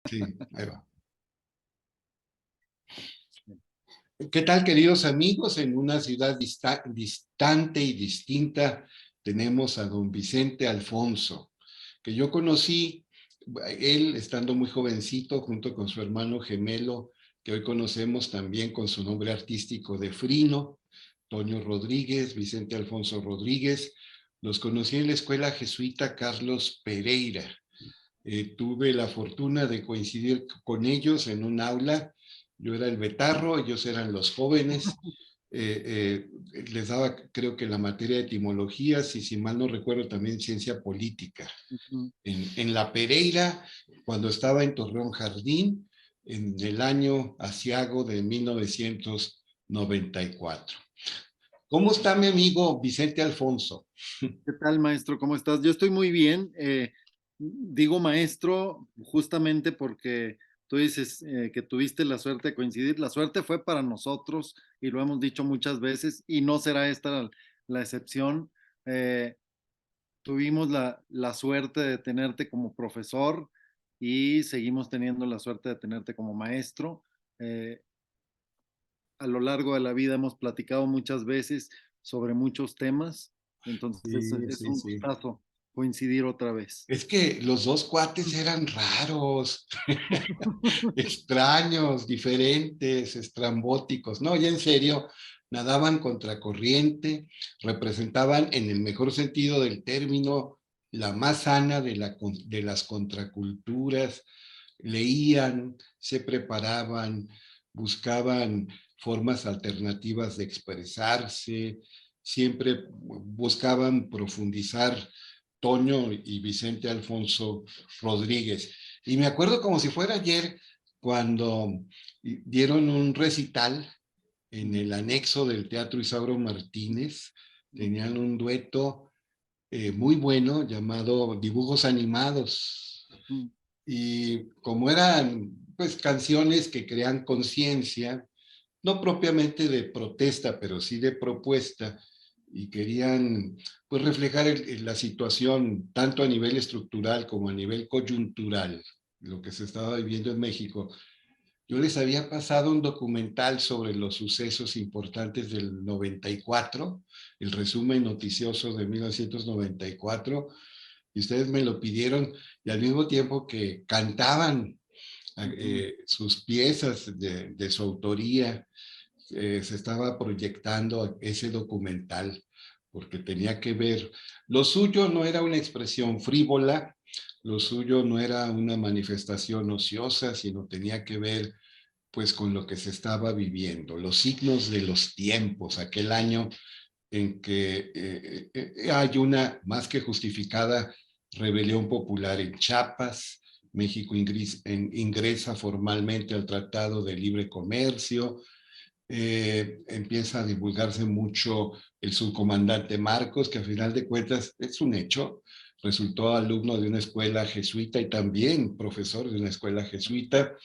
Sí, ahí va. ¿Qué tal, queridos amigos? En una ciudad distante y distinta tenemos a don Vicente Alfonso, que yo conocí, él estando muy jovencito, junto con su hermano gemelo, que hoy conocemos también con su nombre artístico de Frino, Toño Rodríguez, Vicente Alfonso Rodríguez. Los conocí en la escuela jesuita Carlos Pereira. Tuve la fortuna de coincidir con ellos en un aula. Yo era el betarro, ellos eran los jóvenes. Les daba, creo que la materia de etimologías y si mal no recuerdo también ciencia política. Ujú. En la Pereira, cuando estaba en Torreón Jardín, en el año asiago de 1994. ¿Cómo está mi amigo Vicente Alfonso? ¿Qué tal, maestro? ¿Cómo estás? Yo estoy muy bien. Digo maestro justamente porque tú dices que tuviste la suerte de coincidir. La suerte fue para nosotros y lo hemos dicho muchas veces y no será esta la excepción. Eh, Tuvimos la suerte de tenerte como profesor y seguimos teniendo la suerte de tenerte como maestro. Eh, a lo largo de la vida hemos platicado muchas veces sobre muchos temas, entonces Sí, es sí, un sí. gustazo coincidir otra vez. Es que los dos cuates eran raros, extraños, diferentes, estrambóticos. No, ya en serio, nadaban contracorriente, representaban en el mejor sentido del término la más sana de las contraculturas, leían, se preparaban, buscaban formas alternativas de expresarse, siempre buscaban profundizar Toño y Vicente Alfonso Rodríguez. Y me acuerdo como si fuera ayer cuando dieron un recital en el anexo del Teatro Isauro Martínez, tenían un dueto muy bueno llamado Dibujos Animados. Y como eran pues canciones que crean conciencia, no propiamente de protesta, pero sí de propuesta, y querían pues reflejar la situación tanto a nivel estructural como a nivel coyuntural, lo que se estaba viviendo en México. Yo les había pasado un documental sobre los sucesos importantes del 94, el resumen noticioso de 1994, y ustedes me lo pidieron, y al mismo tiempo que cantaban Ujú. sus piezas de su autoría, se estaba proyectando ese documental, porque tenía que ver, lo suyo no era una expresión frívola, lo suyo no era una manifestación ociosa, sino tenía que ver pues con lo que se estaba viviendo, los signos de los tiempos, aquel año en que hay una más que justificada rebelión popular en Chiapas, México ingresa formalmente al Tratado de Libre Comercio, empieza a divulgarse mucho el subcomandante Marcos, que a final de cuentas es un hecho, resultó alumno de una escuela jesuita y también profesor de una escuela jesuita.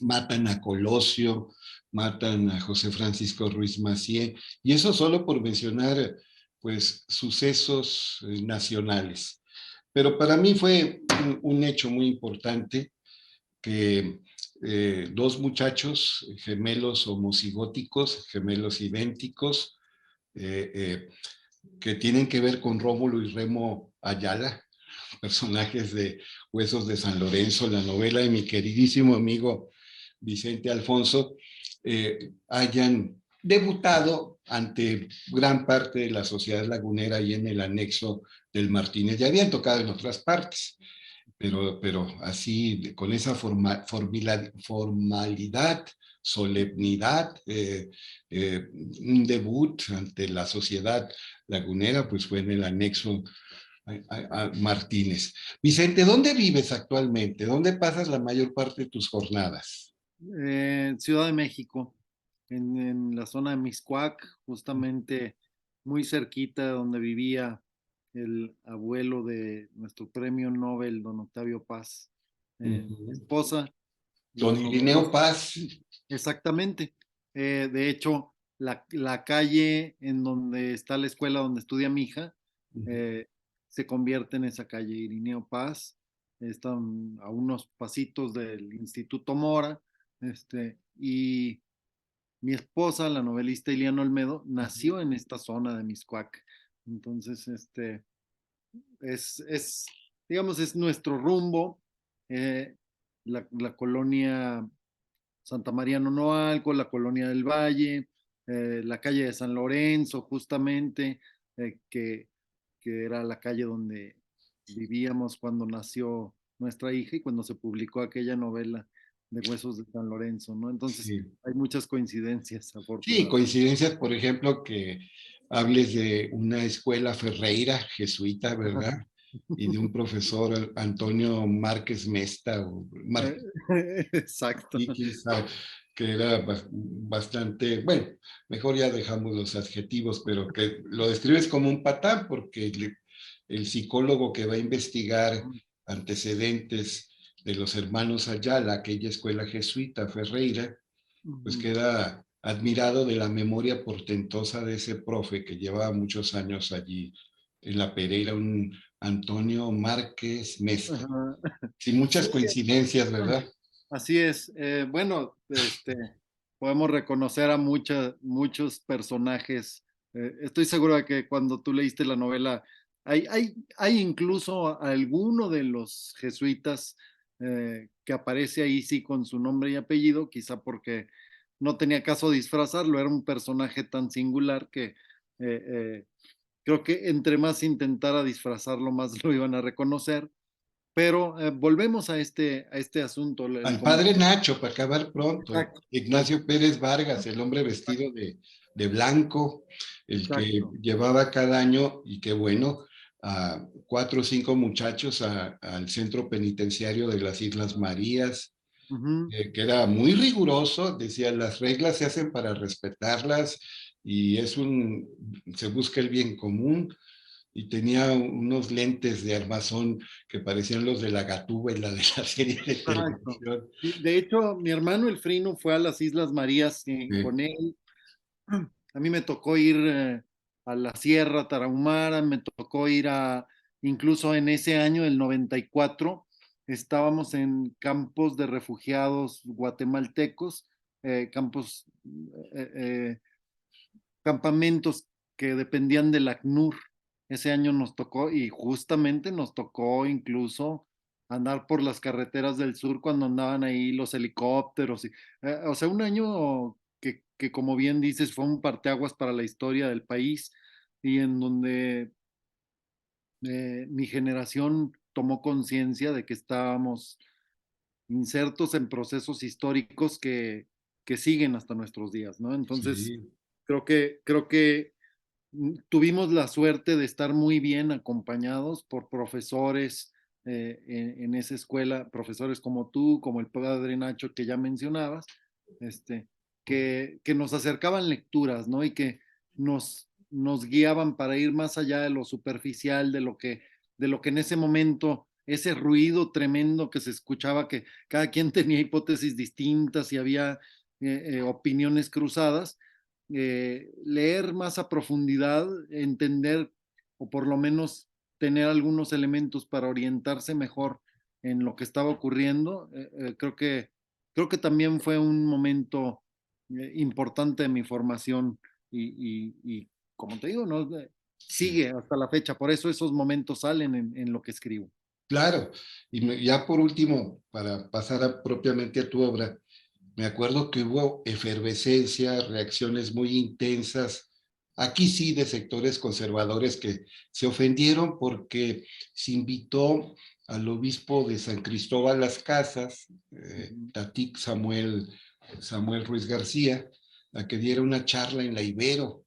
Matan a Colosio, matan a José Francisco Ruiz Macié, y eso solo por mencionar pues sucesos nacionales. Pero para mí fue un hecho muy importante que dos muchachos gemelos homocigóticos, gemelos idénticos, eh, eh, que tienen que ver con Rómulo y Remo Ayala, personajes de Huesos de San Lorenzo, la novela de mi queridísimo amigo Vicente Alfonso, hayan debutado ante gran parte de la sociedad lagunera y en el anexo del Martínez. Ya habían tocado en otras partes, pero así, con esa formalidad, solemnidad, un debut ante la sociedad lagunera, pues fue en el anexo a Martínez. Vicente, ¿dónde vives actualmente? ¿Dónde pasas la mayor parte de tus jornadas? Ciudad de México, en la zona de Mixcoac, justamente muy cerquita de donde vivía el abuelo de nuestro premio Nobel, don Octavio Paz. Mi Uh-huh. esposa y Don los Irineo dos, Paz. exactamente. De hecho, la calle en donde está la escuela donde estudia mi hija, Uh-huh. eh, se convierte en esa calle, Irineo Paz. están a unos pasitos del Instituto Mora, y mi esposa, la novelista Iliana Olmedo, nació en esta zona de Mixcoac. Entonces, es, digamos, es nuestro rumbo. La colonia Santa María Nonoalco, la colonia del Valle, la calle de San Lorenzo, justamente, que era la calle donde vivíamos cuando nació nuestra hija y cuando se publicó aquella novela de Huesos de San Lorenzo, ¿no? Entonces, Sí. hay muchas coincidencias, Sí, afortunadamente. coincidencias, por ejemplo, que hables de una escuela Ferreira, jesuita, ¿verdad? Y de un profesor Antonio Márquez Mesta, Exacto. y quién sabe, que era bastante, bueno, mejor ya dejamos los adjetivos, pero que lo describes como un patán, porque el psicólogo que va a investigar antecedentes de los hermanos Ayala, aquella escuela jesuita Ferreira, pues Ujú. queda admirado de la memoria portentosa de ese profe que llevaba muchos años allí en la Pereira, un Antonio Márquez Mesta. Ajá. Sin Sí, muchas coincidencias, ¿verdad? así es. Bueno, podemos reconocer a muchos personajes. Estoy seguro de que cuando tú leíste la novela, hay incluso alguno de los jesuitas que aparece ahí sí con su nombre y apellido, quizá porque no tenía caso disfrazarlo, era un personaje tan singular que eh, creo que entre más intentara disfrazarlo, más lo iban a reconocer. Pero volvemos a este asunto, Al padre Nacho, para acabar pronto, exacto, Ignacio Pérez Vargas, el hombre vestido de blanco, el que exacto. llevaba cada año, y qué bueno, a 4 o 5 muchachos al centro penitenciario de las Islas Marías, Ujú. que era muy riguroso, decía, las reglas se hacen para respetarlas y se busca el bien común, y tenía unos lentes de armazón que parecían los de la Gatúbela de la serie de Exacto. televisión. Sí, de hecho, mi hermano el Frino fue a las Islas Marías con Sí, él. A mí me tocó ir a la Sierra Tarahumara, me tocó ir incluso en ese año, el 94, estábamos en campos de refugiados guatemaltecos, campos, eh, eh, campamentos que dependían del ACNUR. Ese año nos tocó y justamente nos tocó incluso andar por las carreteras del sur cuando andaban ahí los helicópteros. O sea, un año que, como bien dices, fue un parteaguas para la historia del país y en donde mi generación tomó conciencia de que estábamos insertos en procesos históricos que siguen hasta nuestros días, ¿no? Entonces, sí, creo que tuvimos la suerte de estar muy bien acompañados por profesores en esa escuela, profesores como tú, como el padre Nacho que ya mencionabas, este, que nos acercaban lecturas, ¿no? Y que nos guiaban para ir más allá de lo superficial, de lo que en ese momento, ese ruido tremendo que se escuchaba, que cada quien tenía hipótesis distintas y había opiniones cruzadas, leer más a profundidad, entender o por lo menos tener algunos elementos para orientarse mejor en lo que estaba ocurriendo, creo que también fue un momento importante de mi formación y como te digo, ¿no? sí. Sigue hasta la fecha, por eso esos momentos salen en lo que escribo. Claro. Y ya por último, para pasar propiamente a tu obra, me acuerdo que hubo efervescencia, reacciones muy intensas, aquí sí, de sectores conservadores que se ofendieron porque se invitó al obispo de San Cristóbal Las Casas, Ujú. Tatic Samuel Ruiz García, a que diera una charla en la Ibero.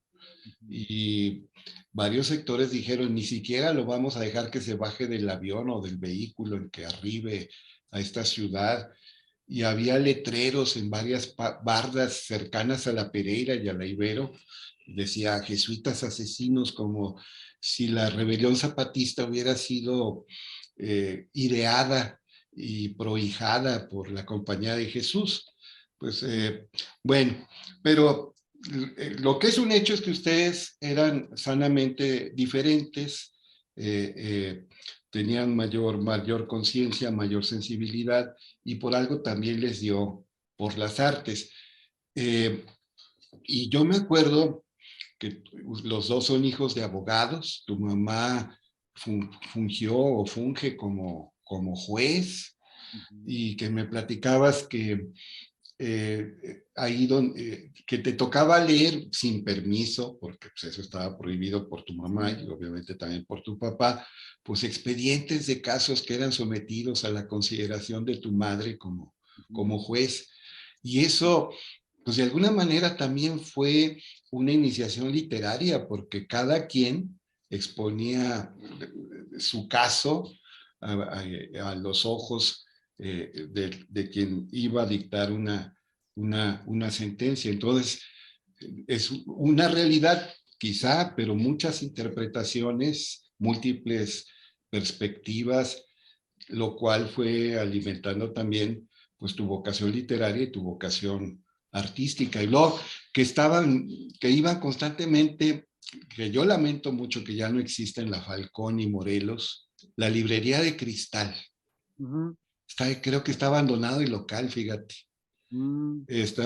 Y varios sectores dijeron, ni siquiera lo vamos a dejar que se baje del avión o del vehículo en que arribe a esta ciudad. Y había letreros en varias bardas cercanas a la Pereira y a la Ibero. Decía jesuitas asesinos, como si la rebelión zapatista hubiera sido ideada y prohijada por la Compañía de Jesús. Pues bueno, pero lo que es un hecho es que ustedes eran sanamente diferentes, tenían mayor conciencia, mayor sensibilidad, y por algo también les dio por las artes. Eh, y yo me acuerdo que los dos son hijos de abogados, tu mamá fungió o funge como juez, Ujú. y que me platicabas que ahí que te tocaba leer sin permiso, porque pues, eso estaba prohibido por tu mamá Sí. y obviamente también por tu papá, pues expedientes de casos que eran sometidos a la consideración de tu madre como Ujú. juez. Y eso, pues de alguna manera también fue una iniciación literaria, porque cada quien exponía su caso a los ojos de quien iba a dictar una sentencia. Entonces, es una realidad quizá, pero muchas interpretaciones, múltiples perspectivas, lo cual fue alimentando también pues tu vocación literaria y tu vocación artística. Y luego que iban constantemente, que yo lamento mucho que ya no exista en la Falcón y Morelos, la librería de Cristal. Ujú. Creo que está abandonado el local, fíjate. Mm. Está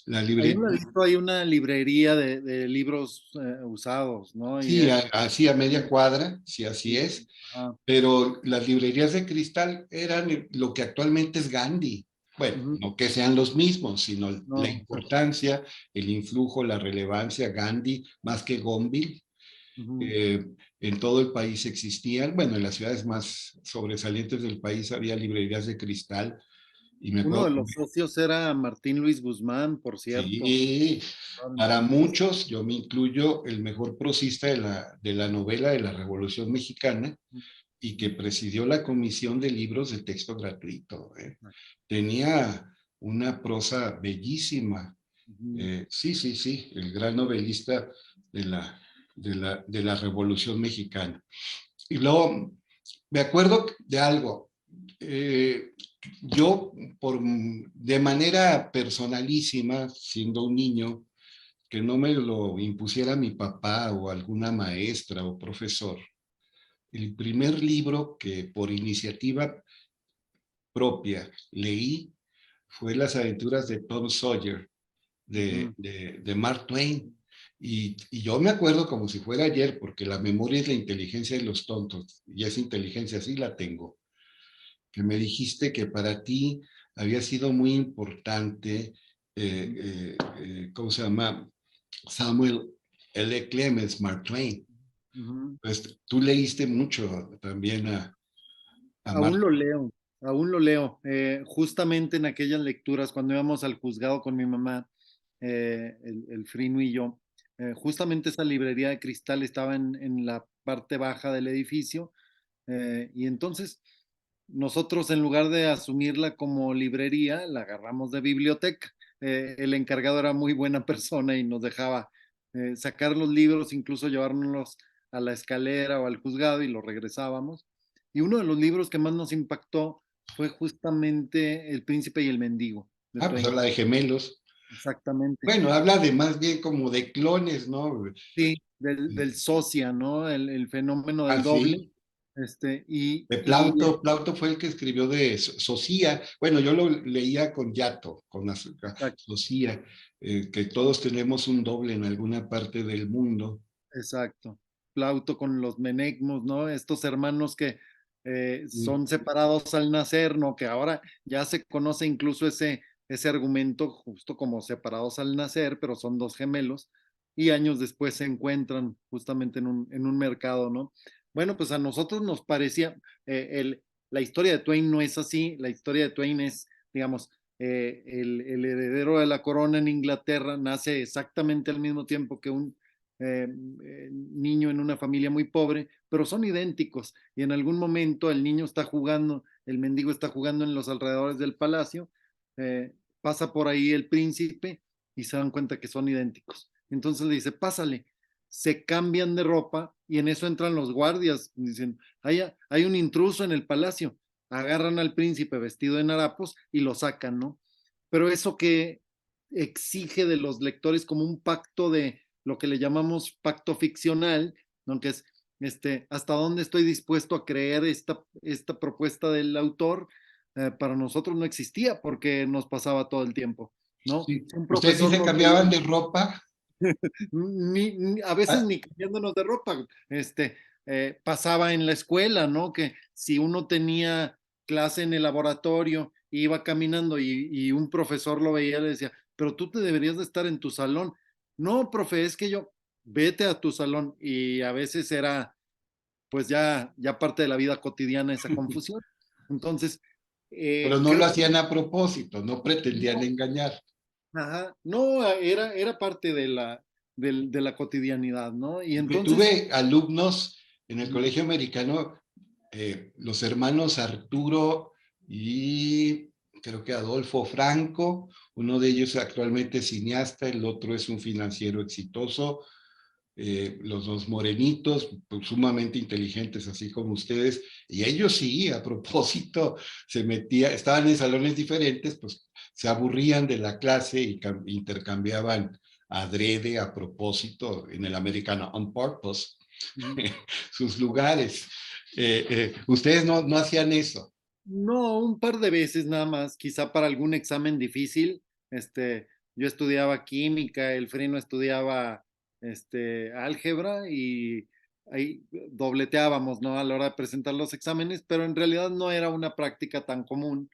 la Hay librería, hay una librería de libros usados, ¿no? Y sí, es... así a media cuadra, sí, así es, Ajá. pero las librerías de cristal eran lo que actualmente es Gandhi. Bueno, Ujú. no que sean los mismos, sino la No. importancia, el influjo, la relevancia, Gandhi, más que Gonville. Ujú. eh, en todo el país existían, bueno, en las ciudades más sobresalientes del país había librerías de cristal, y me Uno acuerdo de que los socios era Martín Luis Guzmán, por cierto. sí, para Entonces, muchos, yo me incluyo, el mejor prosista de la novela de la Revolución Mexicana, y que presidió la Comisión de Libros de Texto Gratuito. Tenía una prosa bellísima. ujú. Sí, sí, sí, el gran novelista de la Revolución Mexicana. Y luego, me acuerdo de algo. eh, yo, de manera personalísima, siendo un niño, que no me lo impusiera mi papá o alguna maestra o profesor, el primer libro que por iniciativa propia leí fue Las aventuras de Tom Sawyer, Ujú. de Mark Twain. Y yo me acuerdo como si fuera ayer, porque la memoria es la inteligencia de los tontos, y esa inteligencia sí la tengo, que me dijiste que para ti había sido muy importante, Ujú. ¿cómo se llama? Samuel L. Clemens, Mark Twain. Ujú. Pues tú leíste mucho también a Mark. Aún lo leo, aún lo leo. Justamente en aquellas lecturas, cuando íbamos al juzgado con mi mamá, el Frino y yo, justamente esa librería de cristal estaba en la parte baja del edificio, y entonces nosotros, en lugar de asumirla como librería, la agarramos de biblioteca. El encargado era muy buena persona y nos dejaba sacar los libros, incluso llevárnoslos a la escalera o al juzgado, y los regresábamos. Y uno de los libros que más nos impactó fue justamente El Príncipe y el Mendigo, de Pues Twain. habla de gemelos. Exactamente. Bueno, habla de más bien como de clones, ¿no? Sí, del socia, ¿no? El fenómeno del Así, doble. Y, de y Plauto. Plauto fue el que escribió de Socia. Bueno, yo lo leía con Yato, con Socia, que todos tenemos un doble en alguna parte del mundo. Exacto. Plauto con los menegmos, ¿no? Estos hermanos que Mm. son separados al nacer, ¿no? Que ahora ya se conoce incluso ese argumento justo como separados al nacer, pero son dos gemelos y años después se encuentran justamente en un mercado, ¿no? Bueno, pues a nosotros nos parecía, la historia de Twain no es así, la historia de Twain es, digamos, el heredero de la corona en Inglaterra nace exactamente al mismo tiempo que un niño en una familia muy pobre, pero son idénticos. Y en algún momento el niño está jugando, el mendigo está jugando en los alrededores del palacio, pasa por ahí el príncipe y se dan cuenta que son idénticos. Entonces le dice, pásale, se cambian de ropa y en eso entran los guardias, dicen, hay un intruso en el palacio, agarran al príncipe vestido en harapos y lo sacan, ¿no? Pero eso que exige de los lectores como un pacto de lo que le llamamos pacto ficcional, ¿no? Que es hasta dónde estoy dispuesto a creer esta propuesta del autor. Para nosotros no existía porque nos pasaba todo el tiempo, ¿no? Sí. Si un ¿Ustedes sí profesor se nos veía, cambiaban de ropa? a veces Ah, ni cambiándonos de ropa, pasaba en la escuela, ¿no? Que si uno tenía clase en el laboratorio, iba caminando y un profesor lo veía, le decía, pero tú te deberías de estar en tu salón. No, profe, es que yo, vete a tu salón. Y a veces era, pues ya parte de la vida cotidiana esa confusión. Entonces, pero no lo creo hacían a propósito, no que pretendían no, engañar. ajá, no, era parte de la cotidianidad, ¿no? Y Porque entonces, tuve alumnos en el ujú, colegio americano, los hermanos Arturo y creo que Adolfo Franco, uno de ellos actualmente es cineasta, el otro es un financiero exitoso, los dos morenitos, pues, sumamente inteligentes, así como ustedes, y ellos sí, a propósito, se metía, estaban en salones diferentes, pues se aburrían de la clase y intercambiaban adrede a propósito en el americano on purpose ujú. sus lugares. Ustedes no hacían eso. No, un par de veces nada más, quizá para algún examen difícil. Yo estudiaba química, el Frino estudiaba álgebra y ahí dobleteábamos, ¿no? A la hora de presentar los exámenes, pero en realidad no era una práctica tan común,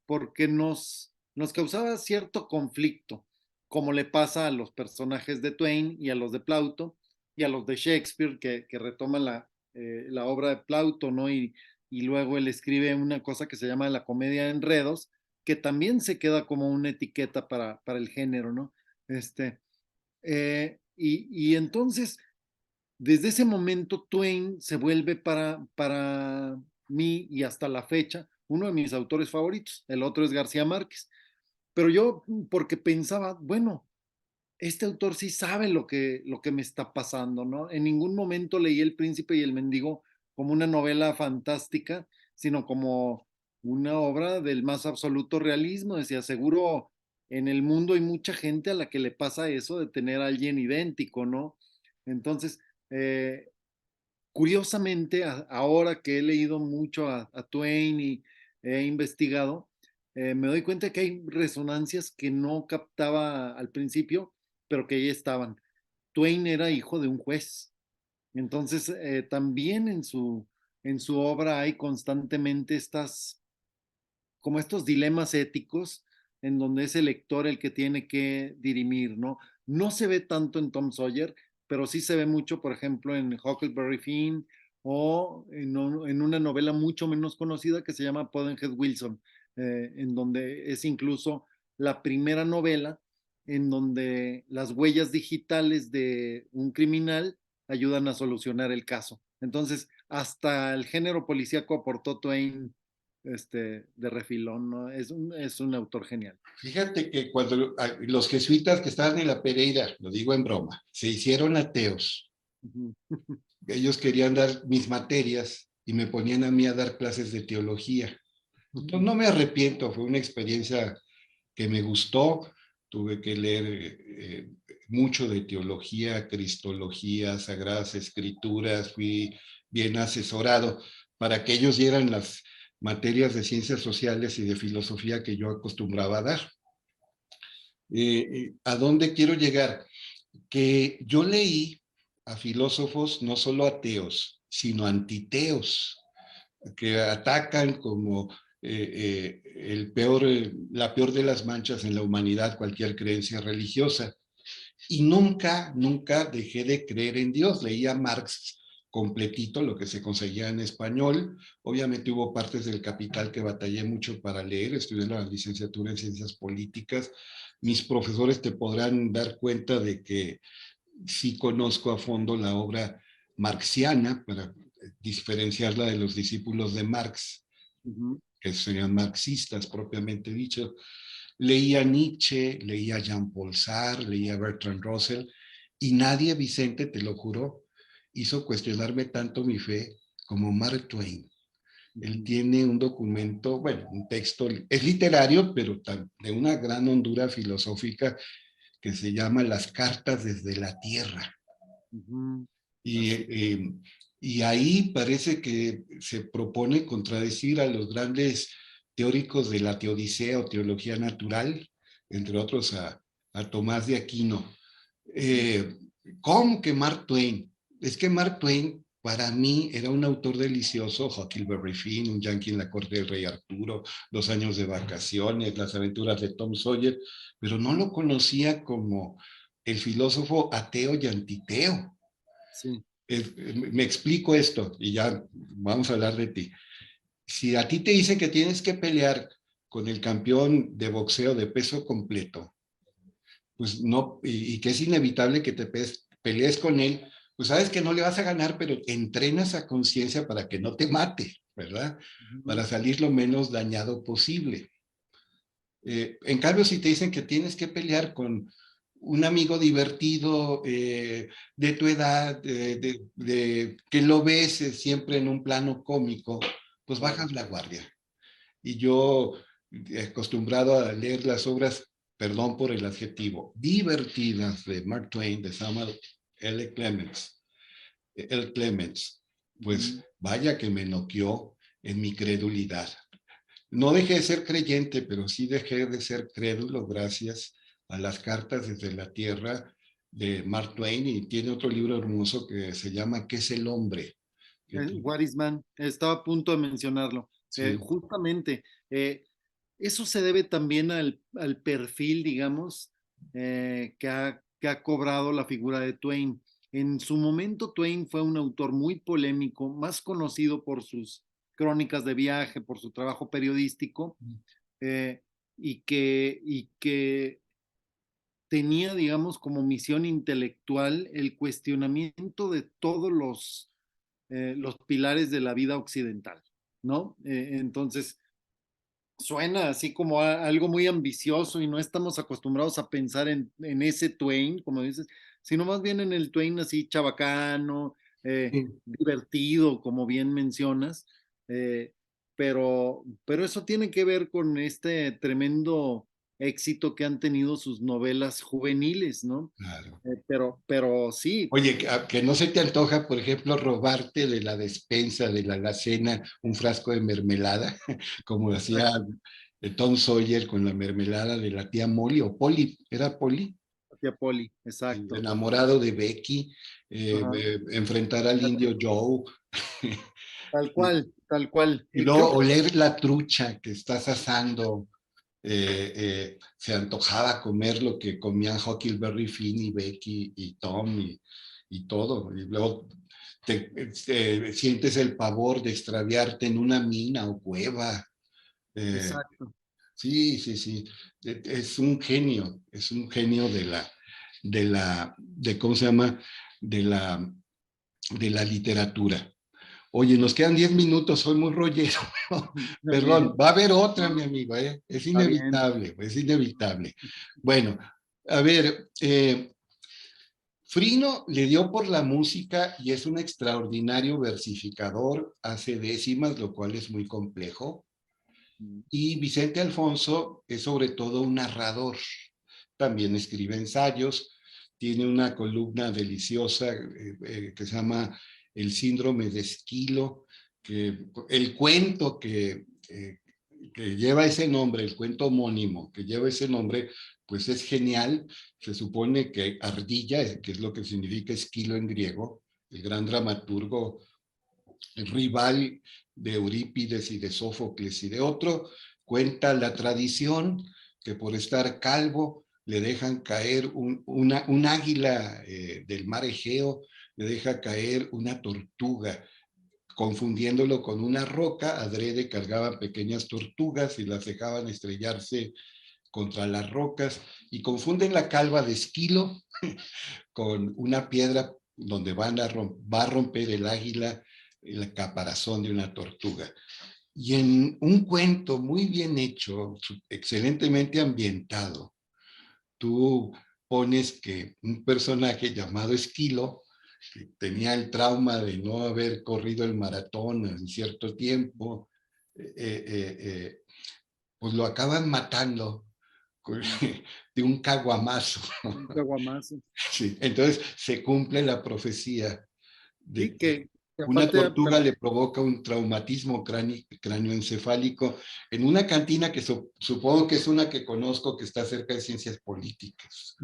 porque nos causaba cierto conflicto, como le pasa a los personajes de Twain y a los de Plauto y a los de Shakespeare que retoman la obra de Plauto, ¿no? Y luego él escribe una cosa que se llama la comedia de enredos, que también se queda como una etiqueta para el género, ¿no? Y entonces, desde ese momento, Twain se vuelve para mí y hasta la fecha uno de mis autores favoritos. El otro es García Márquez. Pero yo, porque pensaba, bueno, este autor sí sabe lo que me está pasando, ¿no? En ningún momento leí El Príncipe y el Mendigo como una novela fantástica, sino como una obra del más absoluto realismo. Decía, seguro en el mundo hay mucha gente a la que le pasa eso de tener a alguien idéntico, ¿no? Entonces, eh, curiosamente, ahora que he leído mucho a Twain y he investigado, me doy cuenta que hay resonancias que no captaba al principio, pero que ahí estaban. Twain era hijo de un juez. Entonces, también en su obra hay constantemente como estos dilemas éticos en donde es el lector el que tiene que dirimir, ¿no? No se ve tanto en Tom Sawyer, pero sí se ve mucho, por ejemplo, en Huckleberry Finn o en una novela mucho menos conocida que se llama Pudd'nhead Wilson, en donde es incluso la primera novela en donde las huellas digitales de un criminal ayudan a solucionar el caso. Entonces, hasta el género policíaco aportó Twain de refilón, ¿no? Es un autor genial. Fíjate que cuando los jesuitas que estaban en la Pereira, lo digo en broma, se hicieron ateos, Ujú, ellos querían dar mis materias y me ponían a mí a dar clases de teología. Entonces ujú, no me arrepiento, fue una experiencia que me gustó. Tuve que leer mucho de teología, cristología, sagradas escrituras, fui bien asesorado para que ellos dieran las materias de ciencias sociales y de filosofía que yo acostumbraba a dar. ¿A dónde quiero llegar? Que yo leí a filósofos no solo ateos, sino antiteos, que atacan como la peor de las manchas en la humanidad, cualquier creencia religiosa. Y nunca dejé de creer en Dios. Leía Marx completito, lo que se conseguía en español. Obviamente hubo partes del Capital que batallé mucho para leer, estudié la licenciatura en Ciencias Políticas. Mis profesores te podrán dar cuenta de que sí conozco a fondo la obra marxiana para diferenciarla de los discípulos de Marx, ujú. que serían marxistas propiamente dicho. Leía Nietzsche, leía Jean-Paul Sartre, leía Bertrand Russell, y nadie, Vicente, te lo juro, hizo cuestionarme tanto mi fe como Mark Twain. Él Ujú. tiene un documento, bueno, un texto, es literario, pero de una gran hondura filosófica que se llama Las cartas desde la tierra. Ujú. Y, Así. y ahí parece que se propone contradecir a los grandes teóricos de la teodicea o teología natural, entre otros a Tomás de Aquino. Sí. Eh, ¿Cómo que Mark Twain? Es que Mark Twain para mí era un autor delicioso, Huckleberry Finn, Un Yankee en la corte del rey Arturo, Los años de vacaciones, Las aventuras de Tom Sawyer, pero no lo conocía como el filósofo ateo y antiteo. Sí. Me explico esto y ya vamos a hablar de ti. Si a ti te dicen que tienes que pelear con el campeón de boxeo de peso completo, pues no, y que es inevitable que te pelees con él, pues sabes que no le vas a ganar, pero entrenas a conciencia para que no te mate, ¿verdad? Ujú. Para salir lo menos dañado posible. En cambio, si te dicen que tienes que pelear con un amigo divertido de tu edad, que lo ves siempre en un plano cómico, pues Claro. bajas la guardia. Y yo, acostumbrado a leer las obras, perdón por el adjetivo, divertidas de Mark Twain, de Samuel L. Clements, pues Ujú. vaya que me noqueó en mi credulidad. No dejé de ser creyente, pero sí dejé de ser crédulo gracias a las cartas desde la tierra de Mark Twain, y tiene otro libro hermoso que se llama ¿Qué es el hombre? Que What is Man, estaba a punto de mencionarlo. sí, Justamente, eso se debe también al perfil, digamos, que ha cobrado la figura de Twain. En su momento, Twain fue un autor muy polémico, más conocido por sus crónicas de viaje, por su trabajo periodístico, eh, y que tenía, digamos, como misión intelectual el cuestionamiento de todos los pilares de la vida occidental, ¿no? Entonces, suena así como algo muy ambicioso y no estamos acostumbrados a pensar en ese Twain, como dices, sino más bien en el Twain así chabacano, sí. divertido, como bien mencionas, eh, pero eso tiene que ver con este tremendo éxito que han tenido sus novelas juveniles, ¿no? Claro. Pero sí, Oye, que no se te antoja, por ejemplo, robarte de la despensa, de la alacena, un frasco de mermelada, como hacía exacto, Tom Sawyer con la mermelada de la tía Molly o Polly, ¿era Polly? tía Poli, exacto. Enamorado de Becky, Ajá. enfrentar al indio Joe, Tal cual, tal cual. y Creo luego que oler la trucha que estás asando. Se antojaba comer lo que comían Huckleberry Finn y Becky y Tom y todo. Y luego sientes el pavor de extraviarte en una mina o cueva. Eh, exacto. sí, sí, sí. Es un genio de ¿cómo se llama? De la, de la literatura. Oye, nos quedan 10 minutos, soy muy rollero. Está Perdón, bien, va a haber otra, mi amigo, ¿eh? Es está bien. inevitable, es inevitable. Bueno, a ver, Frino le dio por la música y es un extraordinario versificador, hace décimas, lo cual es muy complejo. Y Vicente Alfonso es sobre todo un narrador. También escribe ensayos, tiene una columna deliciosa que se llama El síndrome de Esquilo, que el cuento que lleva ese nombre, el cuento homónimo que lleva ese nombre, pues es genial. Se supone que Ardilla, que es lo que significa esquilo en griego, el gran dramaturgo rival de Eurípides y de Sófocles y de otro, cuenta la tradición que por estar calvo le dejan caer un águila del mar Egeo, le deja caer una tortuga, confundiéndolo con una roca, adrede cargaban pequeñas tortugas y las dejaban estrellarse contra las rocas y confunden la calva de Esquilo con una piedra donde va a romper el águila el caparazón de una tortuga. Y en un cuento muy bien hecho, excelentemente ambientado, tú pones que un personaje llamado Esquilo, que tenía el trauma de no haber corrido el maratón en cierto tiempo, eh, eh, eh, pues lo acaban matando de un caguamazo. Un caguamazo. Sí, entonces se cumple la profecía Sí, de que una aparte, tortuga le provoca un traumatismo cráneoencefálico en una cantina que supongo que es una que conozco que está cerca de ciencias políticas.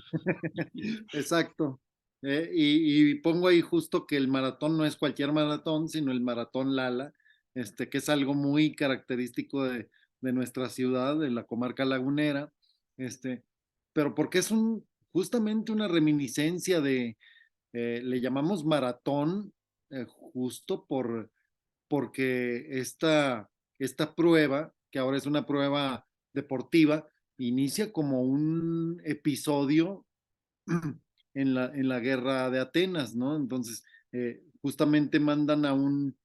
exacto. Y pongo ahí justo que el maratón no es cualquier maratón, sino el maratón Lala, que es algo muy característico de nuestra ciudad, de la comarca lagunera, este, pero porque es justamente una reminiscencia le llamamos maratón, justo porque esta prueba, que ahora es una prueba deportiva, inicia como un episodio en la guerra de Atenas, ¿no? Entonces, justamente mandan a un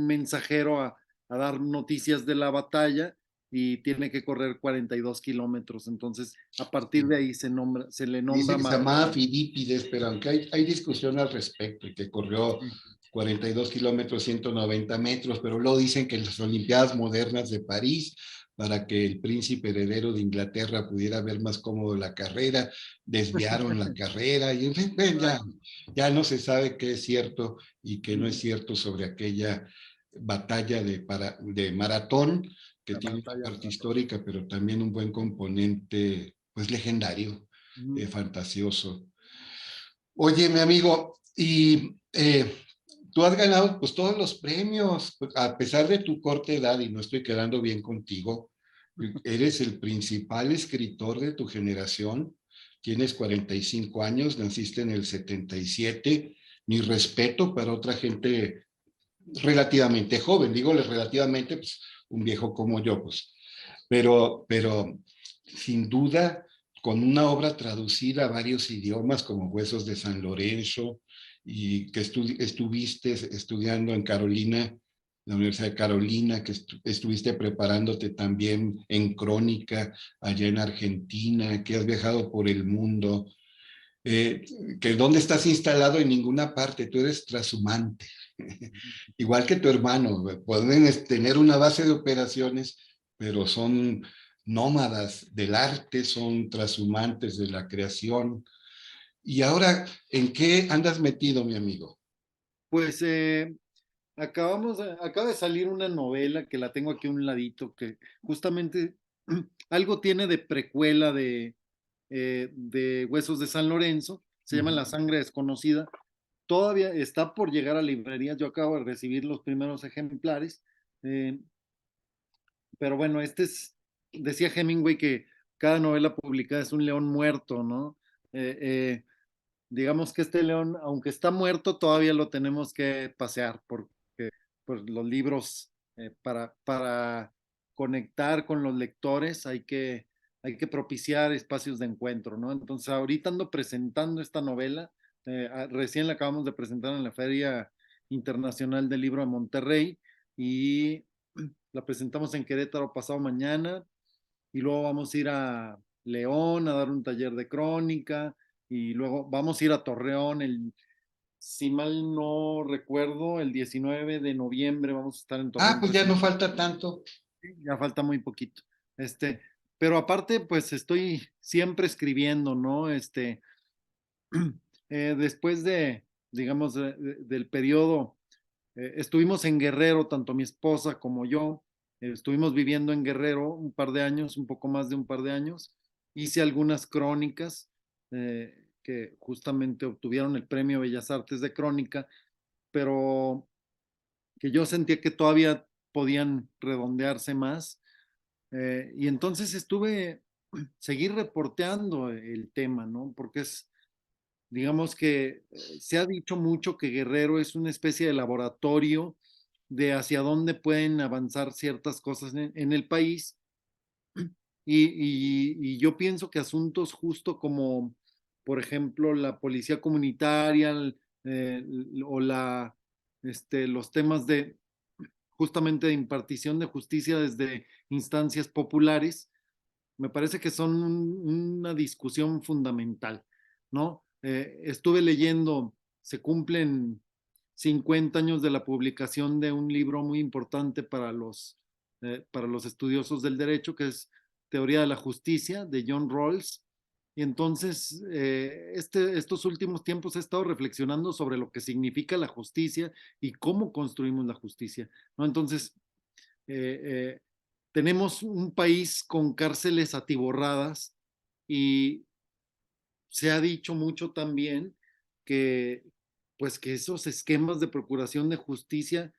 mensajero a dar noticias de la batalla y tiene que correr 42 kilómetros. Entonces, a partir de ahí se le Dice nombra que se maratón. llamaba Filipides, pero aunque hay discusión al respecto y que corrió 42 kilómetros, 190 metros, pero luego dicen que en las Olimpiadas modernas de París, para que el príncipe heredero de Inglaterra pudiera ver más cómodo la carrera, desviaron la carrera y en fin, ya no se sabe qué es cierto y qué no es cierto sobre aquella batalla de maratón que La tiene una batalla de parte maratón. histórica, pero también un buen componente pues legendario, fantasioso. Oye, mi amigo, y tú has ganado pues todos los premios, pues, a pesar de tu corta edad, y no estoy quedando bien contigo, eres el principal escritor de tu generación, tienes 45 años, naciste en el 77, mi respeto para otra gente relativamente joven, digo relativamente, pues un viejo como yo, pues, pero sin duda, con una obra traducida a varios idiomas como Huesos de San Lorenzo, y que estuviste estudiando en Carolina, la Universidad de Carolina, que estuviste preparándote también en Crónica allá en Argentina, que has viajado por el mundo, eh, que dónde estás instalado en ninguna parte, tú eres trashumante. Igual que tu hermano, pueden tener una base de operaciones, pero son nómadas del arte, son trashumantes de la creación. Y ahora, ¿en qué andas metido, mi amigo? Pues acaba de salir una novela que la tengo aquí a un ladito, que justamente algo tiene de precuela de Huesos de San Lorenzo, se llama La Sangre Desconocida. Todavía está por llegar a librerías, yo acabo de recibir los primeros ejemplares, eh, pero bueno, decía Hemingway que cada novela publicada es un león muerto, ¿no? Eh, eh, digamos que este león, aunque está muerto, todavía lo tenemos que pasear porque pues, los libros, para conectar con los lectores hay que propiciar espacios de encuentro, ¿no? Entonces ahorita ando presentando esta novela, recién la acabamos de presentar en la Feria Internacional del Libro de Monterrey y la presentamos en Querétaro pasado mañana y luego vamos a ir a León a dar un taller de crónica y luego vamos a ir a Torreón si mal no recuerdo, el 19 de noviembre vamos a estar en Ah, Torreón pues ya no presente. falta tanto. Ya falta muy poquito. Este, pero aparte, pues estoy siempre escribiendo, ¿no? Después digamos, del periodo, estuvimos en Guerrero, tanto mi esposa como yo, estuvimos viviendo en Guerrero un par de años, un poco más de un par de años. Hice algunas crónicas que justamente obtuvieron el Premio Bellas Artes de Crónica, pero que yo sentía que todavía podían redondearse más. Y entonces seguí reporteando el tema, ¿no? Porque digamos que se ha dicho mucho que Guerrero es una especie de laboratorio de hacia dónde pueden avanzar ciertas cosas en el país. Y yo pienso que asuntos justo como, por ejemplo, la policía comunitaria eh, o los temas de justamente de impartición de justicia desde instancias populares, me parece que son una discusión fundamental, ¿no? Estuve leyendo, se cumplen 50 años de la publicación de un libro muy importante para los estudiosos del derecho, que es Teoría de la Justicia, de John Rawls, Y entonces, estos últimos tiempos he estado reflexionando sobre lo que significa la justicia y cómo construimos la justicia, ¿no? Entonces, eh, eh, tenemos un país con cárceles atiborradas y se ha dicho mucho también que, pues, que esos esquemas de procuración de justicia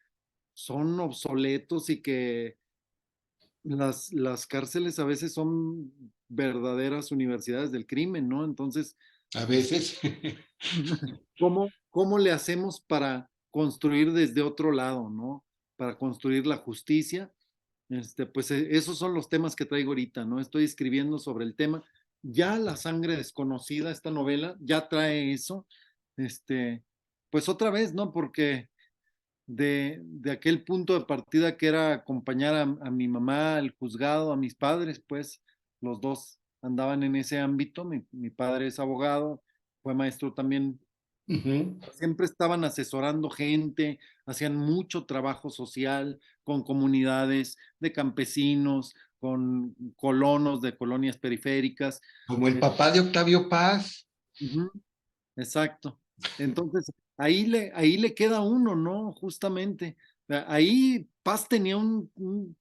son obsoletos y que las cárceles a veces son verdaderas universidades del crimen, ¿no? Entonces, A este, veces. ¿cómo le hacemos para construir desde otro lado, ¿no? Para construir la justicia. Pues esos son los temas que traigo ahorita, ¿no? Estoy escribiendo sobre el tema. Ya La sangre desconocida, esta novela, ya trae eso. Este, pues otra vez, ¿no? Porque de aquel punto de partida que era acompañar a mi mamá al juzgado, a mis padres, pues los dos andaban en ese ámbito. Mi padre es abogado, fue maestro también, Ujú. siempre estaban asesorando gente, hacían mucho trabajo social con comunidades de campesinos, con colonos de colonias periféricas. Como el Eh, papá de Octavio Paz. Ujú, exacto. Entonces, ahí le queda uno, ¿no? Justamente. Ahí Paz tenía un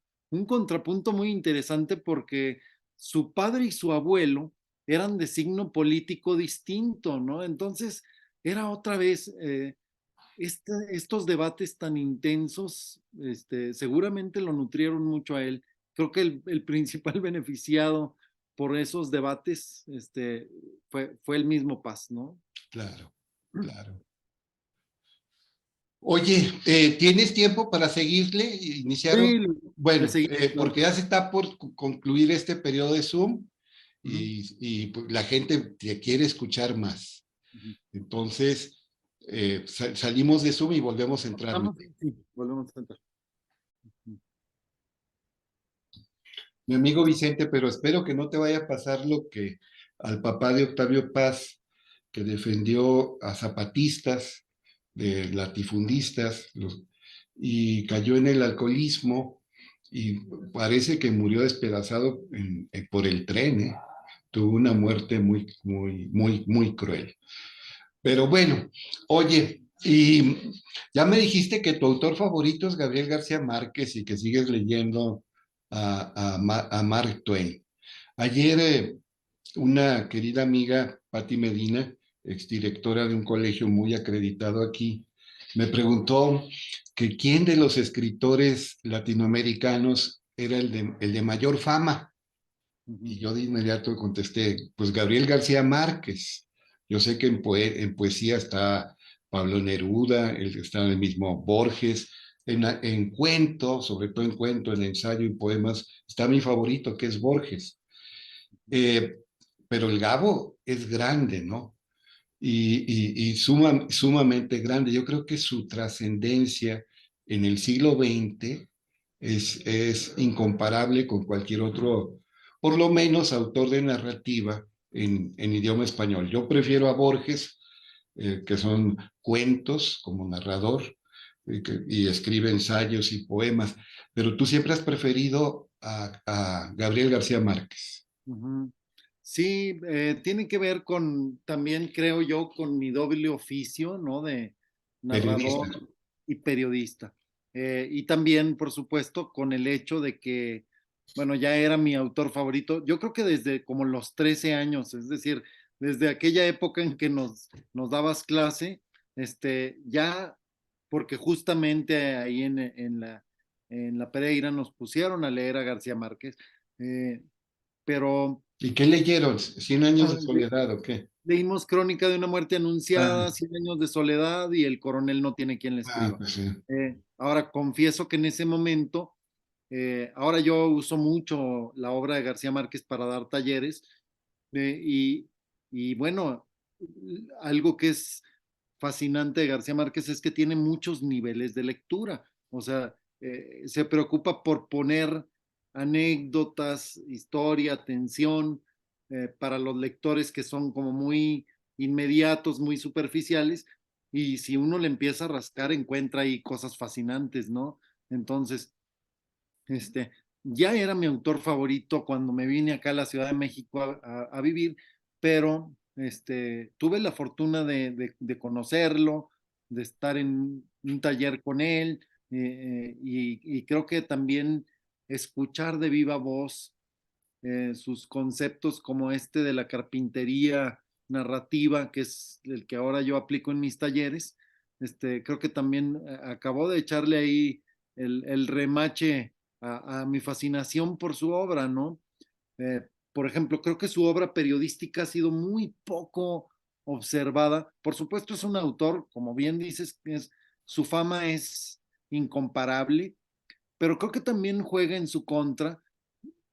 contrapunto muy interesante porque su padre y su abuelo eran de signo político distinto, ¿no? Entonces, era otra vez estos debates tan intensos, seguramente lo nutrieron mucho a él. Creo que el principal beneficiado por esos debates, fue el mismo Paz, ¿no? Claro, claro. Oye, ¿tienes tiempo para seguirle? Iniciaron, Sí, le bueno, seguí. porque ya se está por concluir este periodo de Zoom Ujú, y, pues, la gente te quiere escuchar más. ujú. Entonces, salimos de Zoom y volvemos a entrar. Vamos, sí, volvemos a entrar. Mi amigo Vicente, pero espero que no te vaya a pasar lo que al papá de Octavio Paz, que defendió a zapatistas, de latifundistas, y cayó en el alcoholismo y parece que murió despedazado por el tren, ¿eh? Tuvo una muerte muy, muy, muy, muy cruel. Pero bueno, oye, y ya me dijiste que tu autor favorito es Gabriel García Márquez y que sigues leyendo a Mark Twain. Ayer una querida amiga, Patti Medina, exdirectora de un colegio muy acreditado aquí, me preguntó que quién de los escritores latinoamericanos era el de mayor fama. Ujú, Y yo de inmediato contesté, pues Gabriel García Márquez. Yo sé que en poesía está Pablo Neruda, está el mismo Borges, en cuento, sobre todo en cuento, en ensayo y poemas, está mi favorito, que es Borges. Eh, pero el Gabo es grande, ¿no? Y sumamente grande. Yo creo que su trascendencia en el siglo XX es incomparable con cualquier otro, por lo menos autor de narrativa en idioma español. Yo prefiero a Borges, que son cuentos como narrador, y escribe ensayos y poemas, pero tú siempre has preferido a Gabriel García Márquez, ujú. Sí, tiene que ver con, también creo yo, con mi doble oficio, ¿no? De periodista. narrador y periodista. Y también, por supuesto, con el hecho de que, bueno, ya era mi autor favorito, yo creo que desde como los 13 años, es decir, desde aquella época en que nos dabas clase, ya, porque justamente ahí en la Pereira nos pusieron a leer a García Márquez, pero ¿Y qué leyeron? ¿Cien años de soledad o qué? leímos Crónica de una muerte Ah, anunciada, Cien años de soledad y El coronel no tiene quien le escriba. pues sí. Ahora, confieso que en ese momento, ahora yo uso mucho la obra de García Márquez para dar talleres, eh, y, y bueno, algo que es fascinante de García Márquez es que tiene muchos niveles de lectura. O sea, se preocupa por poner anécdotas, historia, tensión, para los lectores que son como muy inmediatos, muy superficiales, y si uno le empieza a rascar, encuentra ahí cosas fascinantes, ¿no? Entonces, este, ya era mi autor favorito cuando me vine acá a la Ciudad de México a vivir, pero tuve la fortuna de conocerlo, de estar en un taller con él, y creo que también escuchar de viva voz sus conceptos como este de la carpintería narrativa, que es el que ahora yo aplico en mis talleres. Creo que también acabó de echarle ahí el remache a mi fascinación por su obra, ¿no? Por ejemplo, creo que su obra periodística ha sido muy poco observada. Por supuesto, es un autor, como bien dices, su fama es incomparable, pero creo que también juega en su contra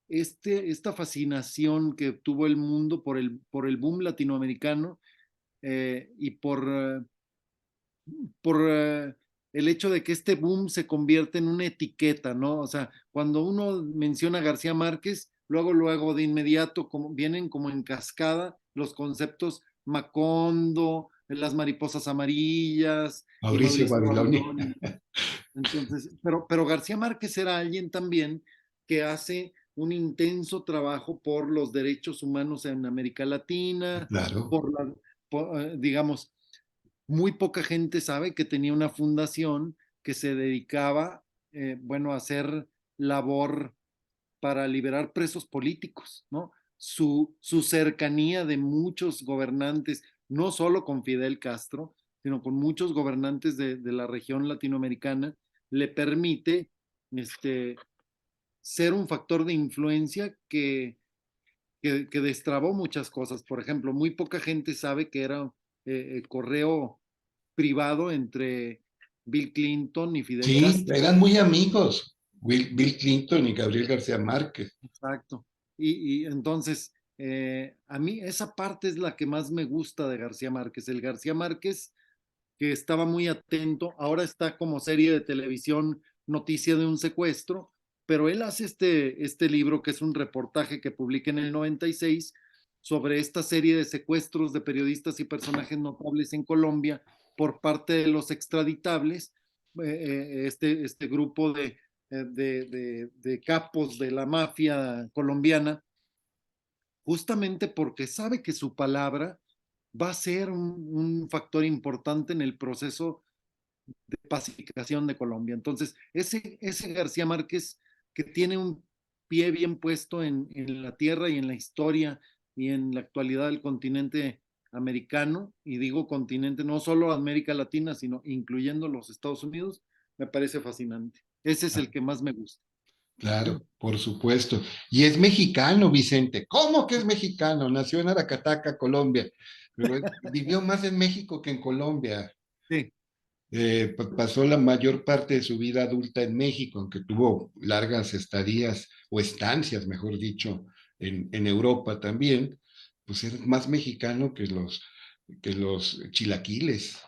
esta fascinación que tuvo el mundo por el boom latinoamericano, y por el hecho de que este boom se convierte en una etiqueta, ¿no? O sea, cuando uno menciona a García Márquez, luego de inmediato vienen como en cascada los conceptos Macondo, las mariposas amarillas y Mauricio Mauricio Babilonia. Babilón. Entonces, pero García Márquez era alguien también que hace un intenso trabajo por los derechos humanos en América Latina, Claro. por digamos, muy poca gente sabe que tenía una fundación que se dedicaba, bueno, a hacer labor para liberar presos políticos, ¿no? Su cercanía de muchos gobernantes, no solo con Fidel Castro, sino con muchos gobernantes de la región latinoamericana, le permite este, ser un factor de influencia que destrabó muchas cosas. Por ejemplo, muy poca gente sabe que era correo privado entre Bill Clinton y Fidel Sí, Castro. eran muy amigos, Bill Clinton y Gabriel García Márquez. Exacto. Y entonces, a mí esa parte es la que más me gusta de García Márquez. El García Márquez que estaba muy atento, ahora está como serie de televisión Noticia de un secuestro, pero él hace este libro que es un reportaje que publica en el 96 sobre esta serie de secuestros de periodistas y personajes notables en Colombia por parte de los extraditables, este grupo de capos de la mafia colombiana, justamente porque sabe que su palabra va a ser un factor importante en el proceso de pacificación de Colombia. Entonces, ese García Márquez que tiene un pie bien puesto en la tierra y en la historia y en la actualidad del continente americano, y digo continente no solo América Latina, sino incluyendo los Estados Unidos, me parece fascinante. Ese es el que más me gusta. Claro, por supuesto. Y es mexicano, Vicente. ¿Cómo que es mexicano? Nació en Aracataca, Colombia, pero vivió más en México que en Colombia. Sí, Pasó la mayor parte de su vida adulta en México, aunque tuvo largas estadías o estancias, mejor dicho, en Europa también, pues es más mexicano que los chilaquiles.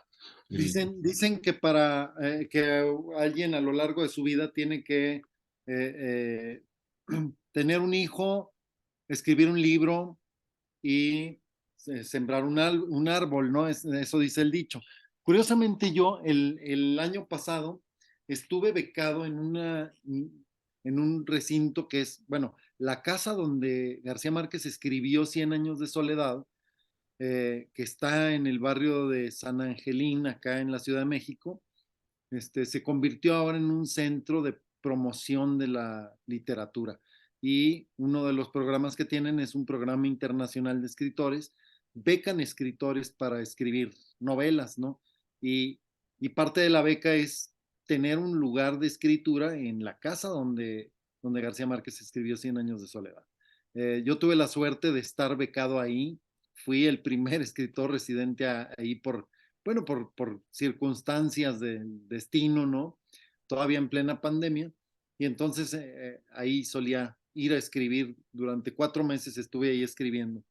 El- dicen que para que alguien a lo largo de su vida tiene que eh, tener un hijo, escribir un libro y sembrar un árbol, ¿no? Eso dice el dicho. Curiosamente yo el año pasado estuve becado en un recinto que es, bueno, la casa donde García Márquez escribió Cien años de soledad, que está en el barrio de San Angelín, acá en la Ciudad de México. Se convirtió ahora en un centro de promoción de la literatura. Y uno de los programas que tienen es un programa internacional de escritores, becan escritores para escribir novelas, ¿no? Y, y parte de la beca es tener un lugar de escritura en la casa donde García Márquez escribió Cien años de soledad. Yo tuve la suerte de estar becado ahí, fui el primer escritor residente ahí bueno, por circunstancias del destino, ¿no? Todavía en plena pandemia. Y entonces ahí solía ir a escribir. Durante 4 meses estuve ahí escribiendo.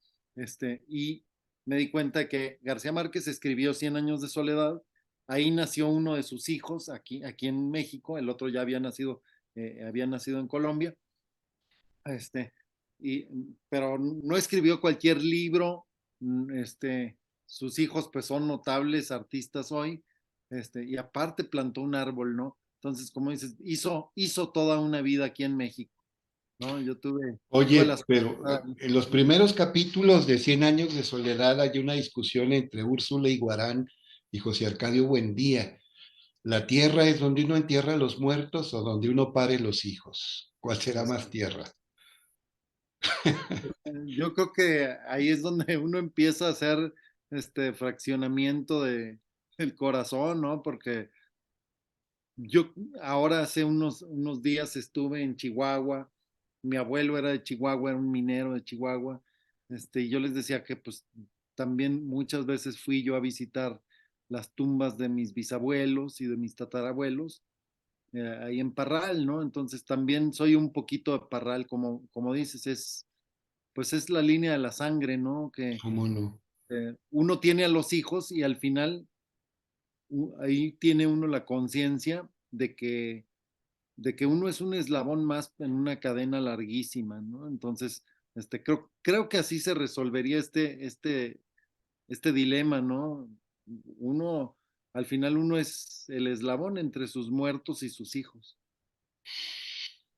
Y me di cuenta que García Márquez escribió Cien años de soledad. Ahí nació uno de sus hijos, aquí en México. El otro ya había nacido en Colombia. Este, pero no escribió cualquier libro. Sus hijos pues son notables artistas hoy, y aparte plantó un árbol, ¿no? Entonces, como dices, hizo toda una vida aquí en México. ¿no? Tuve la Oye, suerte de pero estar ahí. en los primeros capítulos de Cien años de soledad hay una discusión entre Úrsula Iguarán y José Arcadio Buendía. ¿La tierra es donde uno entierra a los muertos o donde uno pare los hijos? ¿Cuál será más Exacto. tierra? Yo creo que ahí es donde uno empieza a hacer este fraccionamiento del corazón, ¿no? Porque yo ahora hace unos días estuve en Chihuahua, mi abuelo era de Chihuahua, era un minero de Chihuahua, y yo les decía que pues también muchas veces fui yo a visitar las tumbas de mis bisabuelos y de mis tatarabuelos, ahí en Parral, ¿no? Entonces también soy un poquito de Parral, como dices, pues es la línea de la sangre, ¿no? Que ¿Cómo no? uno tiene a los hijos y al final ahí tiene uno la conciencia de que uno es un eslabón más en una cadena larguísima, ¿no? Entonces, creo que así se resolvería este dilema, ¿no? Uno, al final uno es el eslabón entre sus muertos y sus hijos.